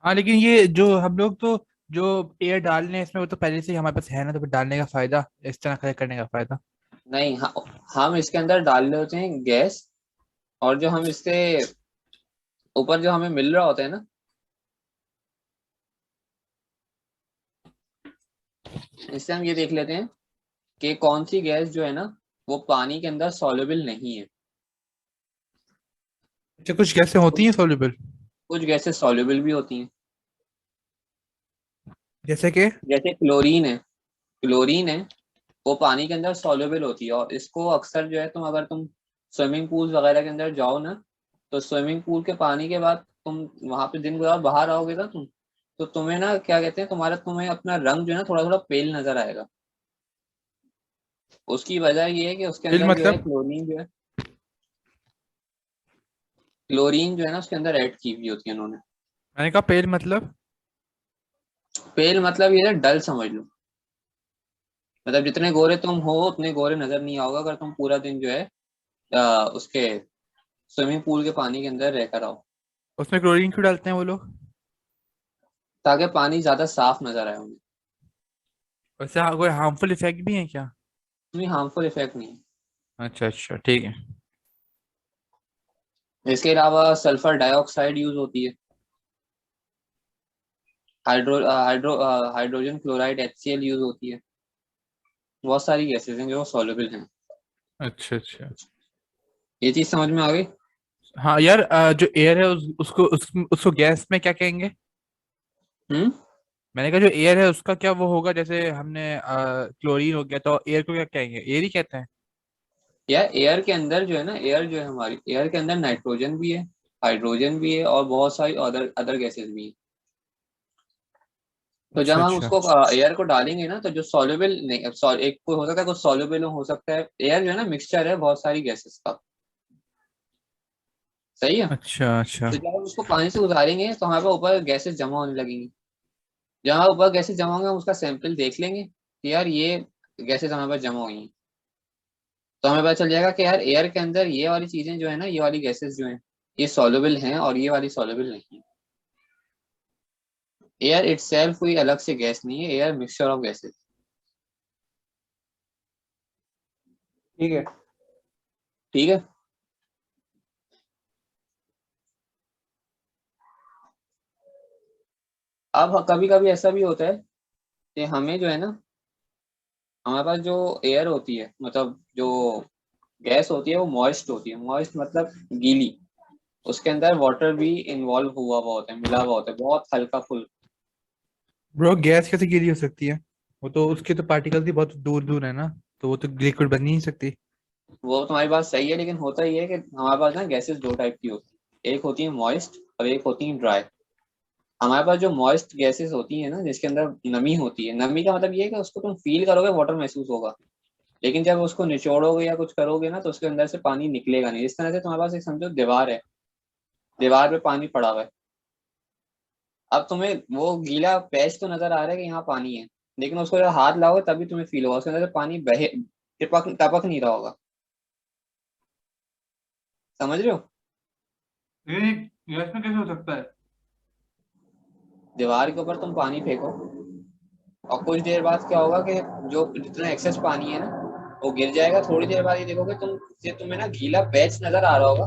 हाँ लेकिन ये जो हम लोग तो जो एयर डालने हैं इसमें वो तो पहले से ही हमारे पास है ना, तो फिर डालने का फायदा, इस तरह कलेक्ट करने का फायदा। नहीं, हम इसके अंदर डाल रहे होते हैं गैस, और जो हम इससे ऊपर जो हमें मिल रहा होता है ना, इससे हम ये देख लेते हैं कि कौन सी गैस जो है ना वो पानी के अंदर सॉल्युबल नहीं है। अच्छा कुछ गैसें होती हैं सॉल्युबल? कुछ गैसेस सॉल्युबल भी होती हैं, जैसे कि? जैसे क्लोरीन है। क्लोरीन है, वो पानी के अंदर सॉल्युबल होती है, और इसको अक्सर जो है तुम अगर तुम स्विमिंग पूल वगैरह के अंदर जाओ ना, तो स्विमिंग पूल के पानी के बाद तुम वहां पे दिन गुजार बाहर आओगे ना तुम, तो तुम्हें ना क्या कहते हैं, तुम्हें अपना रंग जो है ना थोड़ा थोड़ा पेल नजर आएगा। उसकी वजह ये है कि उसके बिल अंदर जो है मतलब? क्लोरीन जो है ना उसके अंदर ऐड की हुई होती है उन्होंने। मैंने कहा पेल मतलब? पेल मतलब ये डल समझ लो। मतलब जितने गोरे तुम हो उतने गोरे नजर नहीं आओगे अगर तुम पूरा दिन जो है उसके स्विमिंग पूल के पानी के अंदर रहकर आओ, उसमें क्लोरीन क्यों डालते हैं वो लोग? ताकि पानी ज्यादा साफ नजर आए उन्हें। वैसे कोई हार्मफुल इफेक्ट भी है क्या? कोई हार्मफुल इफेक्ट नहीं अच्छा अच्छा ठीक है। है। इसके अलावा सल्फर डाइऑक्साइड यूज होती है, हाइड्रोजन क्लोराइड HCl यूज होती है। बहुत सारी गैसेज हैं जो सॉल्युबल हैं। अच्छा अच्छा। ये चीज समझ में आ गई? हाँ यार जो एयर है उसको गैस में क्या कहेंगे? हम्म। मैंने कहा जो एयर है उसका क्या वो होगा, जैसे हमने क्लोरीन हो गया तो एयर को क्या कहेंगे, एयर ही कहते हैं? यार एयर के अंदर जो है ना, एयर जो है हमारी एयर के अंदर नाइट्रोजन भी है, हाइड्रोजन भी है, और बहुत सारी अदर अदर गैसेज भी हैं। तो जब अच्छा हम अच्छा। उसको एयर को डालेंगे ना, तो जो सॉल्युबल नहीं, अब एक कोई हो सकता है, कुछ सॉल्युबल हो सकता है। एयर जो है ना मिक्सचर है बहुत सारी गैसेस का। सही है। अच्छा अच्छा। तो जब हम उसको पानी से उतारेंगे तो हमारे पास ऊपर गैसेस जमा होने लगेंगी। जब हमारे ऊपर गैसेस जमा होंगे हम उसका सैंपल देख लेंगे कि यार ये गैसेस हमारे पास जमा हुई हैं। तो हमें पता चल जाएगा कि यार एयर के अंदर ये वाली चीजें जो है ना, ये वाली गैसेस जो हैं ये सॉल्युबल हैं, और ये वाली सॉल्युबल नहीं है। एयर इटसेल्फ कोई अलग से गैस नहीं है, एयर मिक्सचर ऑफ गैसेस। ठीक है। ठीक है। अब कभी कभी ऐसा भी होता है कि हमें जो है ना, हमारे पास जो एयर होती है, मतलब जो गैस होती है वो मॉइस्ट होती है। मॉइस्ट मतलब गीली। उसके अंदर वाटर भी इन्वॉल्व हुआ होता है, मिला हुआ होता है, बहुत हल्का फुल। ब्रो गैस कैसे गीली हो सकती है? वो तो उसके तो पार्टिकल्स ही बहुत दूर दूर है ना, तो वो तो लिक्विड बन ही नहीं सकती। वो तुम्हारी बात सही है, लेकिन होता ही है कि हमारे पास ना गैसेस दो टाइप की होती है, एक होती है मॉइस्ट और एक होती है ड्राई। हमारे पास जो मॉइस्ट गैसेस होती है ना, जिसके अंदर नमी होती है, नमी का मतलब ये है कि उसको तुम फील करोगे, वाटर महसूस होगा, लेकिन जब उसको निचोड़ोगे या कुछ करोगे ना, तो उसके अंदर से पानी निकलेगा नहीं। इस तरह से तुम्हारे पास एक समझो दीवार है, दीवार पे पानी पड़ा हुआ है। अब तुम्हें वो गीला पैच तो नजर आ रहा है कि यहाँ पानी है, लेकिन उसको जब हाथ लाओगे तभी तुम्हें फील होगा उसके अंदर से पानी बहे, टपक टपक नहीं रहा होगा। समझ रहे हो? ये गैस में कैसे हो सकता है? दीवार के ऊपर तुम पानी फेंको, और कुछ देर बाद क्या होगा कि जो जितना एक्सेस पानी है ना वो गिर जाएगा। थोड़ी देर बाद ये देखोगे तुम्हें ना गीला पैच नजर आ रहा होगा,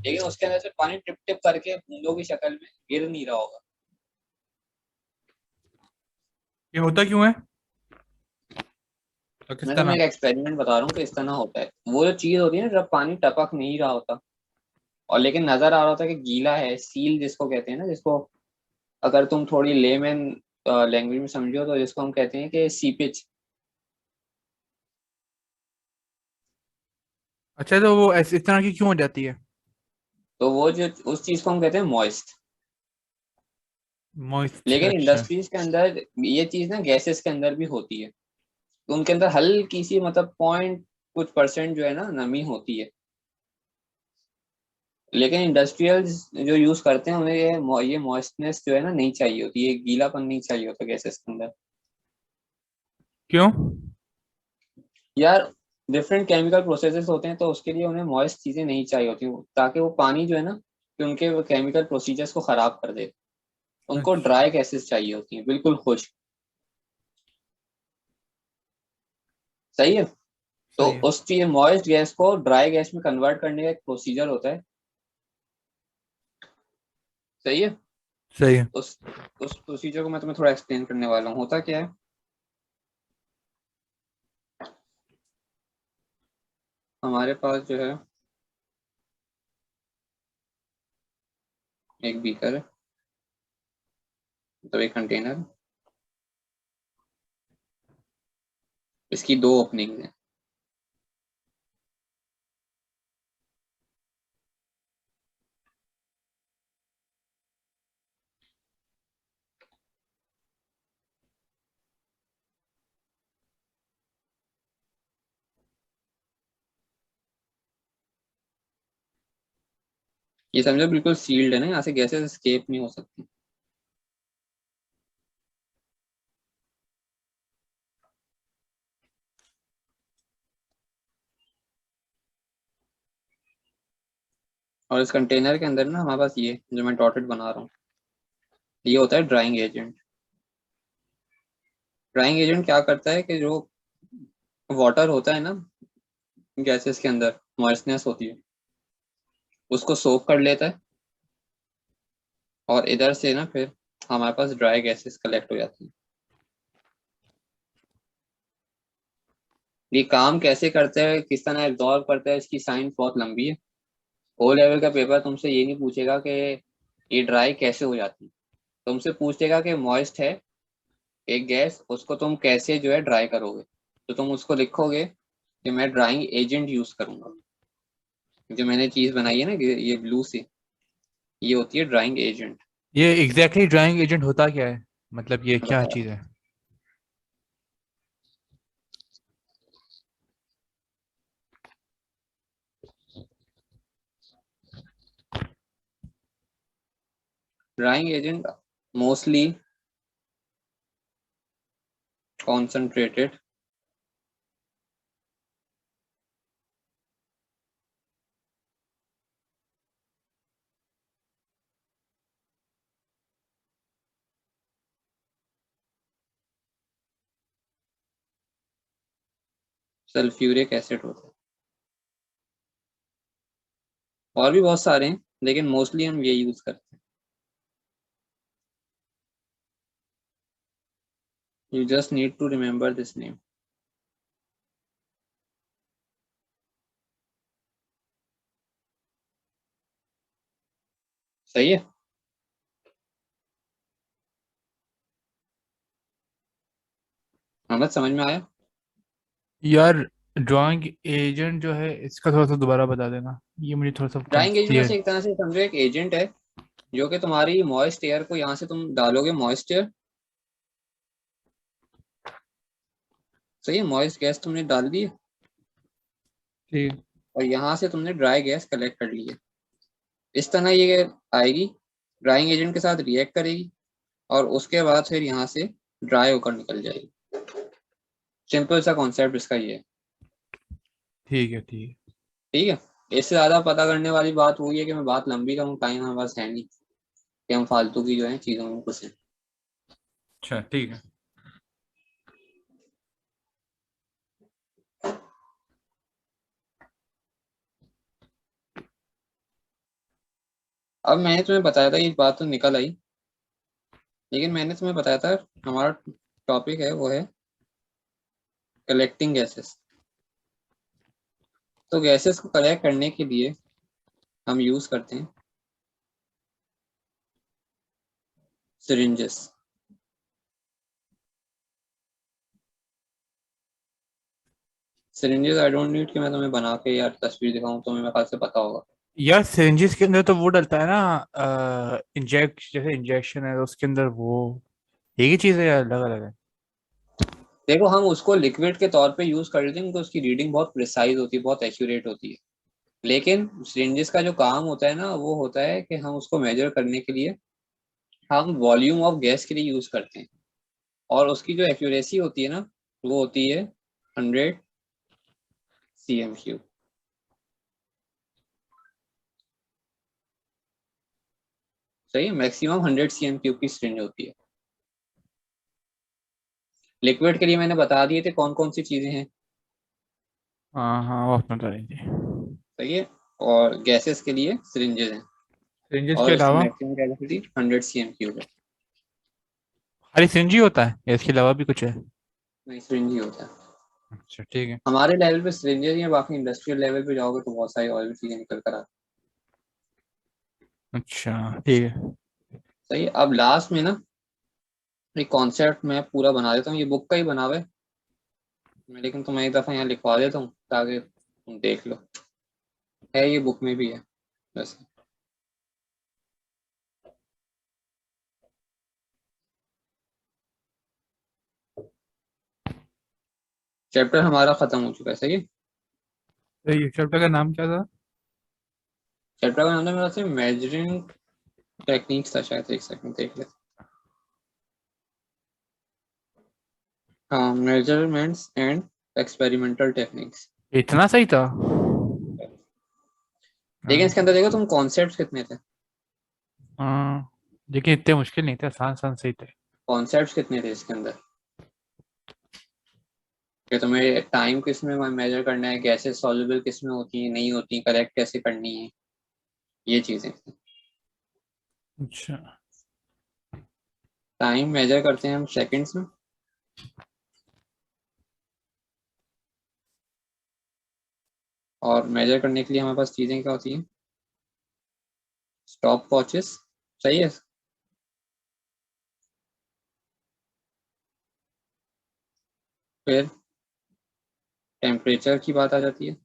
लेकिन उसके अंदर से पानी टिप टिप करके बूंदों की शक्ल में गिर नहीं रहा होगा। ये होता क्यों है और किस मैं तुम्हें तरह? एक एक्सपेरिमेंट बता रहा हूँ कि इस तरह होता है। वो जो चीज होती है ना, जब पानी टपक नहीं रहा होता और लेकिन नजर आ रहा होता है कि गीला है, सील जिसको कहते हैं ना, जिसको अगर तुम थोड़ी लेमैन लैंग्वेज में समझो तो जिसको हम कहते हैं कि सीपेज। अच्छा, तो वो ऐसे इस तरह की क्यों हो जाती है? तो वो जो उस चीज को हम कहते हैं मॉइस्ट। मॉइस्ट, लेकिन अच्छा। इंडस्ट्रीज के अंदर ये चीज ना गैसेस के अंदर भी होती है, तो उनके अंदर हल्की सी मतलब पॉइंट कुछ परसेंट जो है ना नमी होती है। लेकिन इंडस्ट्रियल्स जो यूज करते हैं उन्हें ये मॉइस्टनेस जो है ना नहीं चाहिए होती, ये गीलापन नहीं चाहिए होता गैसेस के अंदर। क्यों? यार डिफरेंट केमिकल प्रोसेसेस होते हैं तो उसके लिए उन्हें मॉइस्ट चीजें नहीं चाहिए होती, ताकि वो पानी जो है ना कि उनके वो केमिकल प्रोसीजर्स को खराब कर दे। उनको अच्छा, ड्राई गैसेस चाहिए होती हैं, बिल्कुल खुश्क। सही है। तो सही है। उस चीज मॉइस्ट गैस को ड्राई गैस में कन्वर्ट करने का एक प्रोसीजर होता है। सही है। सही है। उस उस प्रोसीजर को मैं तुम्हें थोड़ा एक्सप्लेन करने वाला हूँ। होता क्या है, हमारे पास जो है एक बीकर है, तो एक कंटेनर, इसकी दो ओपनिंग है। ये समझो बिल्कुल सील्ड है ना, यहाँ से गैसेस एस्केप नहीं हो सकती। और इस कंटेनर के अंदर ना हमारे पास ये जो मैं डॉटेड बना रहा हूँ, ये होता है ड्राइंग एजेंट। ड्राइंग एजेंट क्या करता है कि जो वाटर होता है ना गैसेस के अंदर, मॉइस्टनेस होती है, उसको सोक कर लेता है, और इधर से ना फिर हमारे पास ड्राई गैसेस कलेक्ट हो जाती है। ये काम कैसे करते हैं, किस तरह एब्जॉर्व करता है, इसकी साइंस बहुत लंबी है। ओ लेवल का पेपर तुमसे ये नहीं पूछेगा कि ये ड्राई कैसे हो जाती है, तुमसे पूछेगा कि मॉइस्ट है एक गैस, उसको तुम कैसे जो है ड्राई करोगे। तो तुम उसको लिखोगे कि मैं ड्राइंग एजेंट यूज करूंगा। जो मैंने चीज बनाई है ना ये ब्लू से, ये होती है ड्राइंग एजेंट। ये एग्जैक्टली ड्राइंग एजेंट होता क्या है? मतलब ये क्या बताया। चीज़ है? Drying agent mostly concentrated sulphuric acid होता है। और भी बहुत सारे हैं लेकिन मोस्टली हम ये यूज करते हैं। You just need to remember this name. सही है। अहमद समझ में आया। यार, ड्राइंग एजेंट जो है इसका थोड़ा सा दोबारा बता देना, ये मुझे थोड़ा सा कम ड्राइंग एजेंट क्लियर। वैसे एक तरह से समझो एक एजेंट है, जो कि तुम्हारी मॉइस्ट एयर को यहाँ से तुम डालोगे मॉइस्ट एयर। सही है, मॉइस्ट गैस तुमने डाल दी है, ठीक है। और यहाँ से तुमने ड्राई गैस कलेक्ट कर ली है। इस तरह ये आएगी, ड्राइंग एजेंट के साथ रिएक्ट करेगी, और उसके बाद फिर यहाँ से ड्राई होकर निकल जाएगी। सिंपल सा कॉन्सेप्ट इसका ये है। ठीक है। ठीक है। ठीक है। इससे ज्यादा पता करने वाली बात हुई है कि मैं बात लंबी करूँ, टाइम हमारे पास है नहीं कि हम फालतू की जो है चीजों में घुसे। अच्छा, ठीक है। अब मैंने तुम्हें बताया था, ये बात तो निकल आई, लेकिन मैंने तुम्हें बताया था हमारा टॉपिक है वो है कलेक्टिंग गैसेस। तो गैसेस को कलेक्ट करने के लिए हम यूज करते हैं syringes. Syringes I don't need कि मैं तुम्हें बना के यार तस्वीर दिखाऊं, तुम्हें मेरे ख्याल से पता होगा। यार सिरिंजेस के अंदर तो वो डलता है ना, जैसे इंजेक्शन है तो उसके अंदर वो एक ही चीज है या अलग अलग है? देखो हम उसको लिक्विड के तौर पे यूज कर लेते हैं क्योंकि उसकी रीडिंग बहुत प्रिसाइज होती है, बहुत एक्यूरेट होती है। लेकिन सिरिंजेस का जो काम होता है ना, वो होता है कि हम उसको मेजर करने के लिए हम वॉल्यूम ऑफ गैस के लिए यूज करते हैं। और उसकी जो एक्यूरेसी होती है ना, वो होती है 100 cm3। सही है, मैक्सिमम 100 cm3 की सिरिंज होती है। लिक्विड के लिए मैंने बता दिए थे कौन कौन सी चीजें हैं। हाँ हाँ, वो अपना बता रही थी। सही है। और गैसेस के लिए सिरिंजेस हैं। सिरिंजेस के और इसकी अलावा मैक्सिमम कैपेसिटी 100 cm3 है। खाली सिरिंज ही होता है या इसके अलावा भी कुछ है? नहीं, सिरिंज ही होता है। अच्छा ठीक है। हमारे लेवल पे सिरिंजेस ही हैं, बाकी इंडस्ट्रियल लेवल पे जाओगे तो बहुत सारी और भी चीजें निकल कर आती अच्छा ठीक है। हैं। सही है। अब लास्ट में ना एक कॉन्सेप्ट मैं पूरा बना देता हूँ, ये बुक का ही बना हुआ है मैं, लेकिन तुम्हें एक दफा यहाँ लिखवा देता हूँ ताकि तुम देख लो। है, ये बुक में भी है वैसे। चैप्टर हमारा खत्म हो चुका है। सही है। तो ये चैप्टर का नाम क्या था? चैप्टर का नाम था मेरा से मेजरिंग टेक्निक्स था शायद, एक सेकंड देख ले। हाँ, मेजरमेंट्स एंड एक्सपेरिमेंटल टेक्निक्स। इतना सही था? लेकिन इसके अंदर हाँ देखो तुम, कॉन्सेप्ट कितने थे। हाँ, लेकिन इतने मुश्किल नहीं थे, आसान आसान सही थे। कॉन्सेप्ट कितने थे इसके अंदर, कि तुम्हें टाइम किस में मेजर करना है, गैसेस सॉल्युबल किस में होती हैं नहीं होती, करेक्ट कैसे करनी है, ये चीजें। अच्छा। टाइम मेजर करते हैं हम सेकंड्स में। और मेजर करने के लिए हमारे पास चीजें क्या होती हैं, स्टॉप वॉचेस। सही है। फिर टेम्परेचर की बात आ जाती है।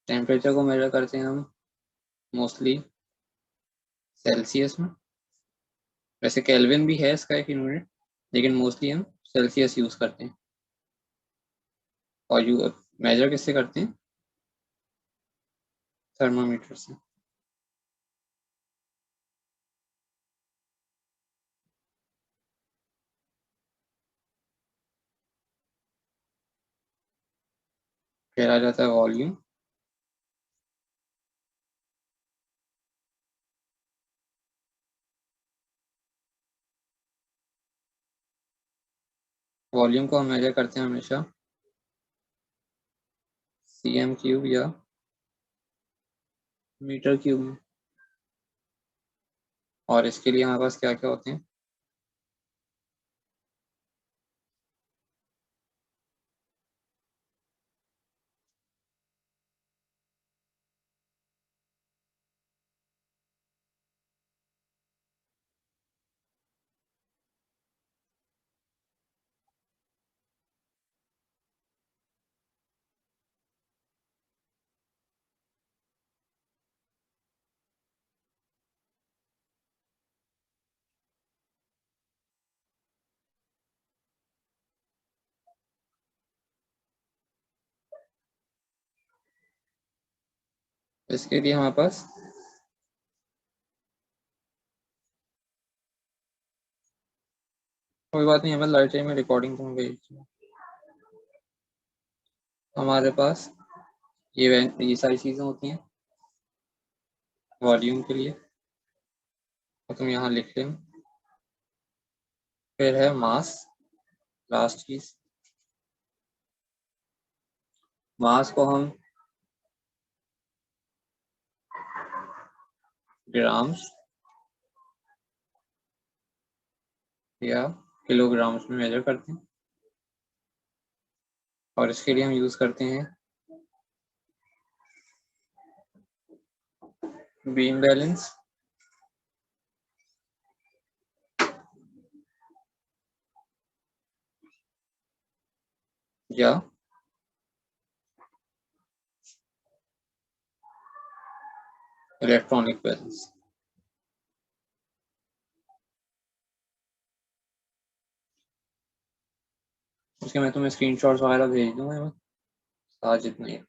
टेम्परेचर को मेजर करते हैं हम मोस्टली सेल्सियस में। वैसे केल्विन भी है इसका एक यूनिट, लेकिन मोस्टली हम सेल्सियस यूज करते हैं। और यू मेजर किससे करते हैं, थर्मामीटर से। फिर आ जाता है वॉल्यूम। वॉल्यूम को हम मेजर करते हैं हमेशा cm3 या मीटर क्यूब में। और इसके लिए हमारे पास क्या क्या होते हैं, इसके लिए हमारे पास कोई बात नहीं, हमें लाइट टाइम में रिकॉर्डिंग तो भेज दो। हमारे पास ये सारी चीजें होती हैं वॉल्यूम के लिए, तो तुम यहाँ लिख लें। फिर है मास, लास्ट चीज। मास को हम ग्राम्स या किलोग्राम्स में मेजर करते हैं। और इसके लिए हम यूज करते हैं बीम बैलेंस, या इलेक्ट्रॉनिक बैलेंस। उसके मैं तुम्हें स्क्रीनशॉट्स वगैरह भेज दूंगा, आज इतना ही।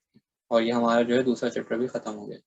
और ये हमारा जो है दूसरा चैप्टर भी खत्म हो गया।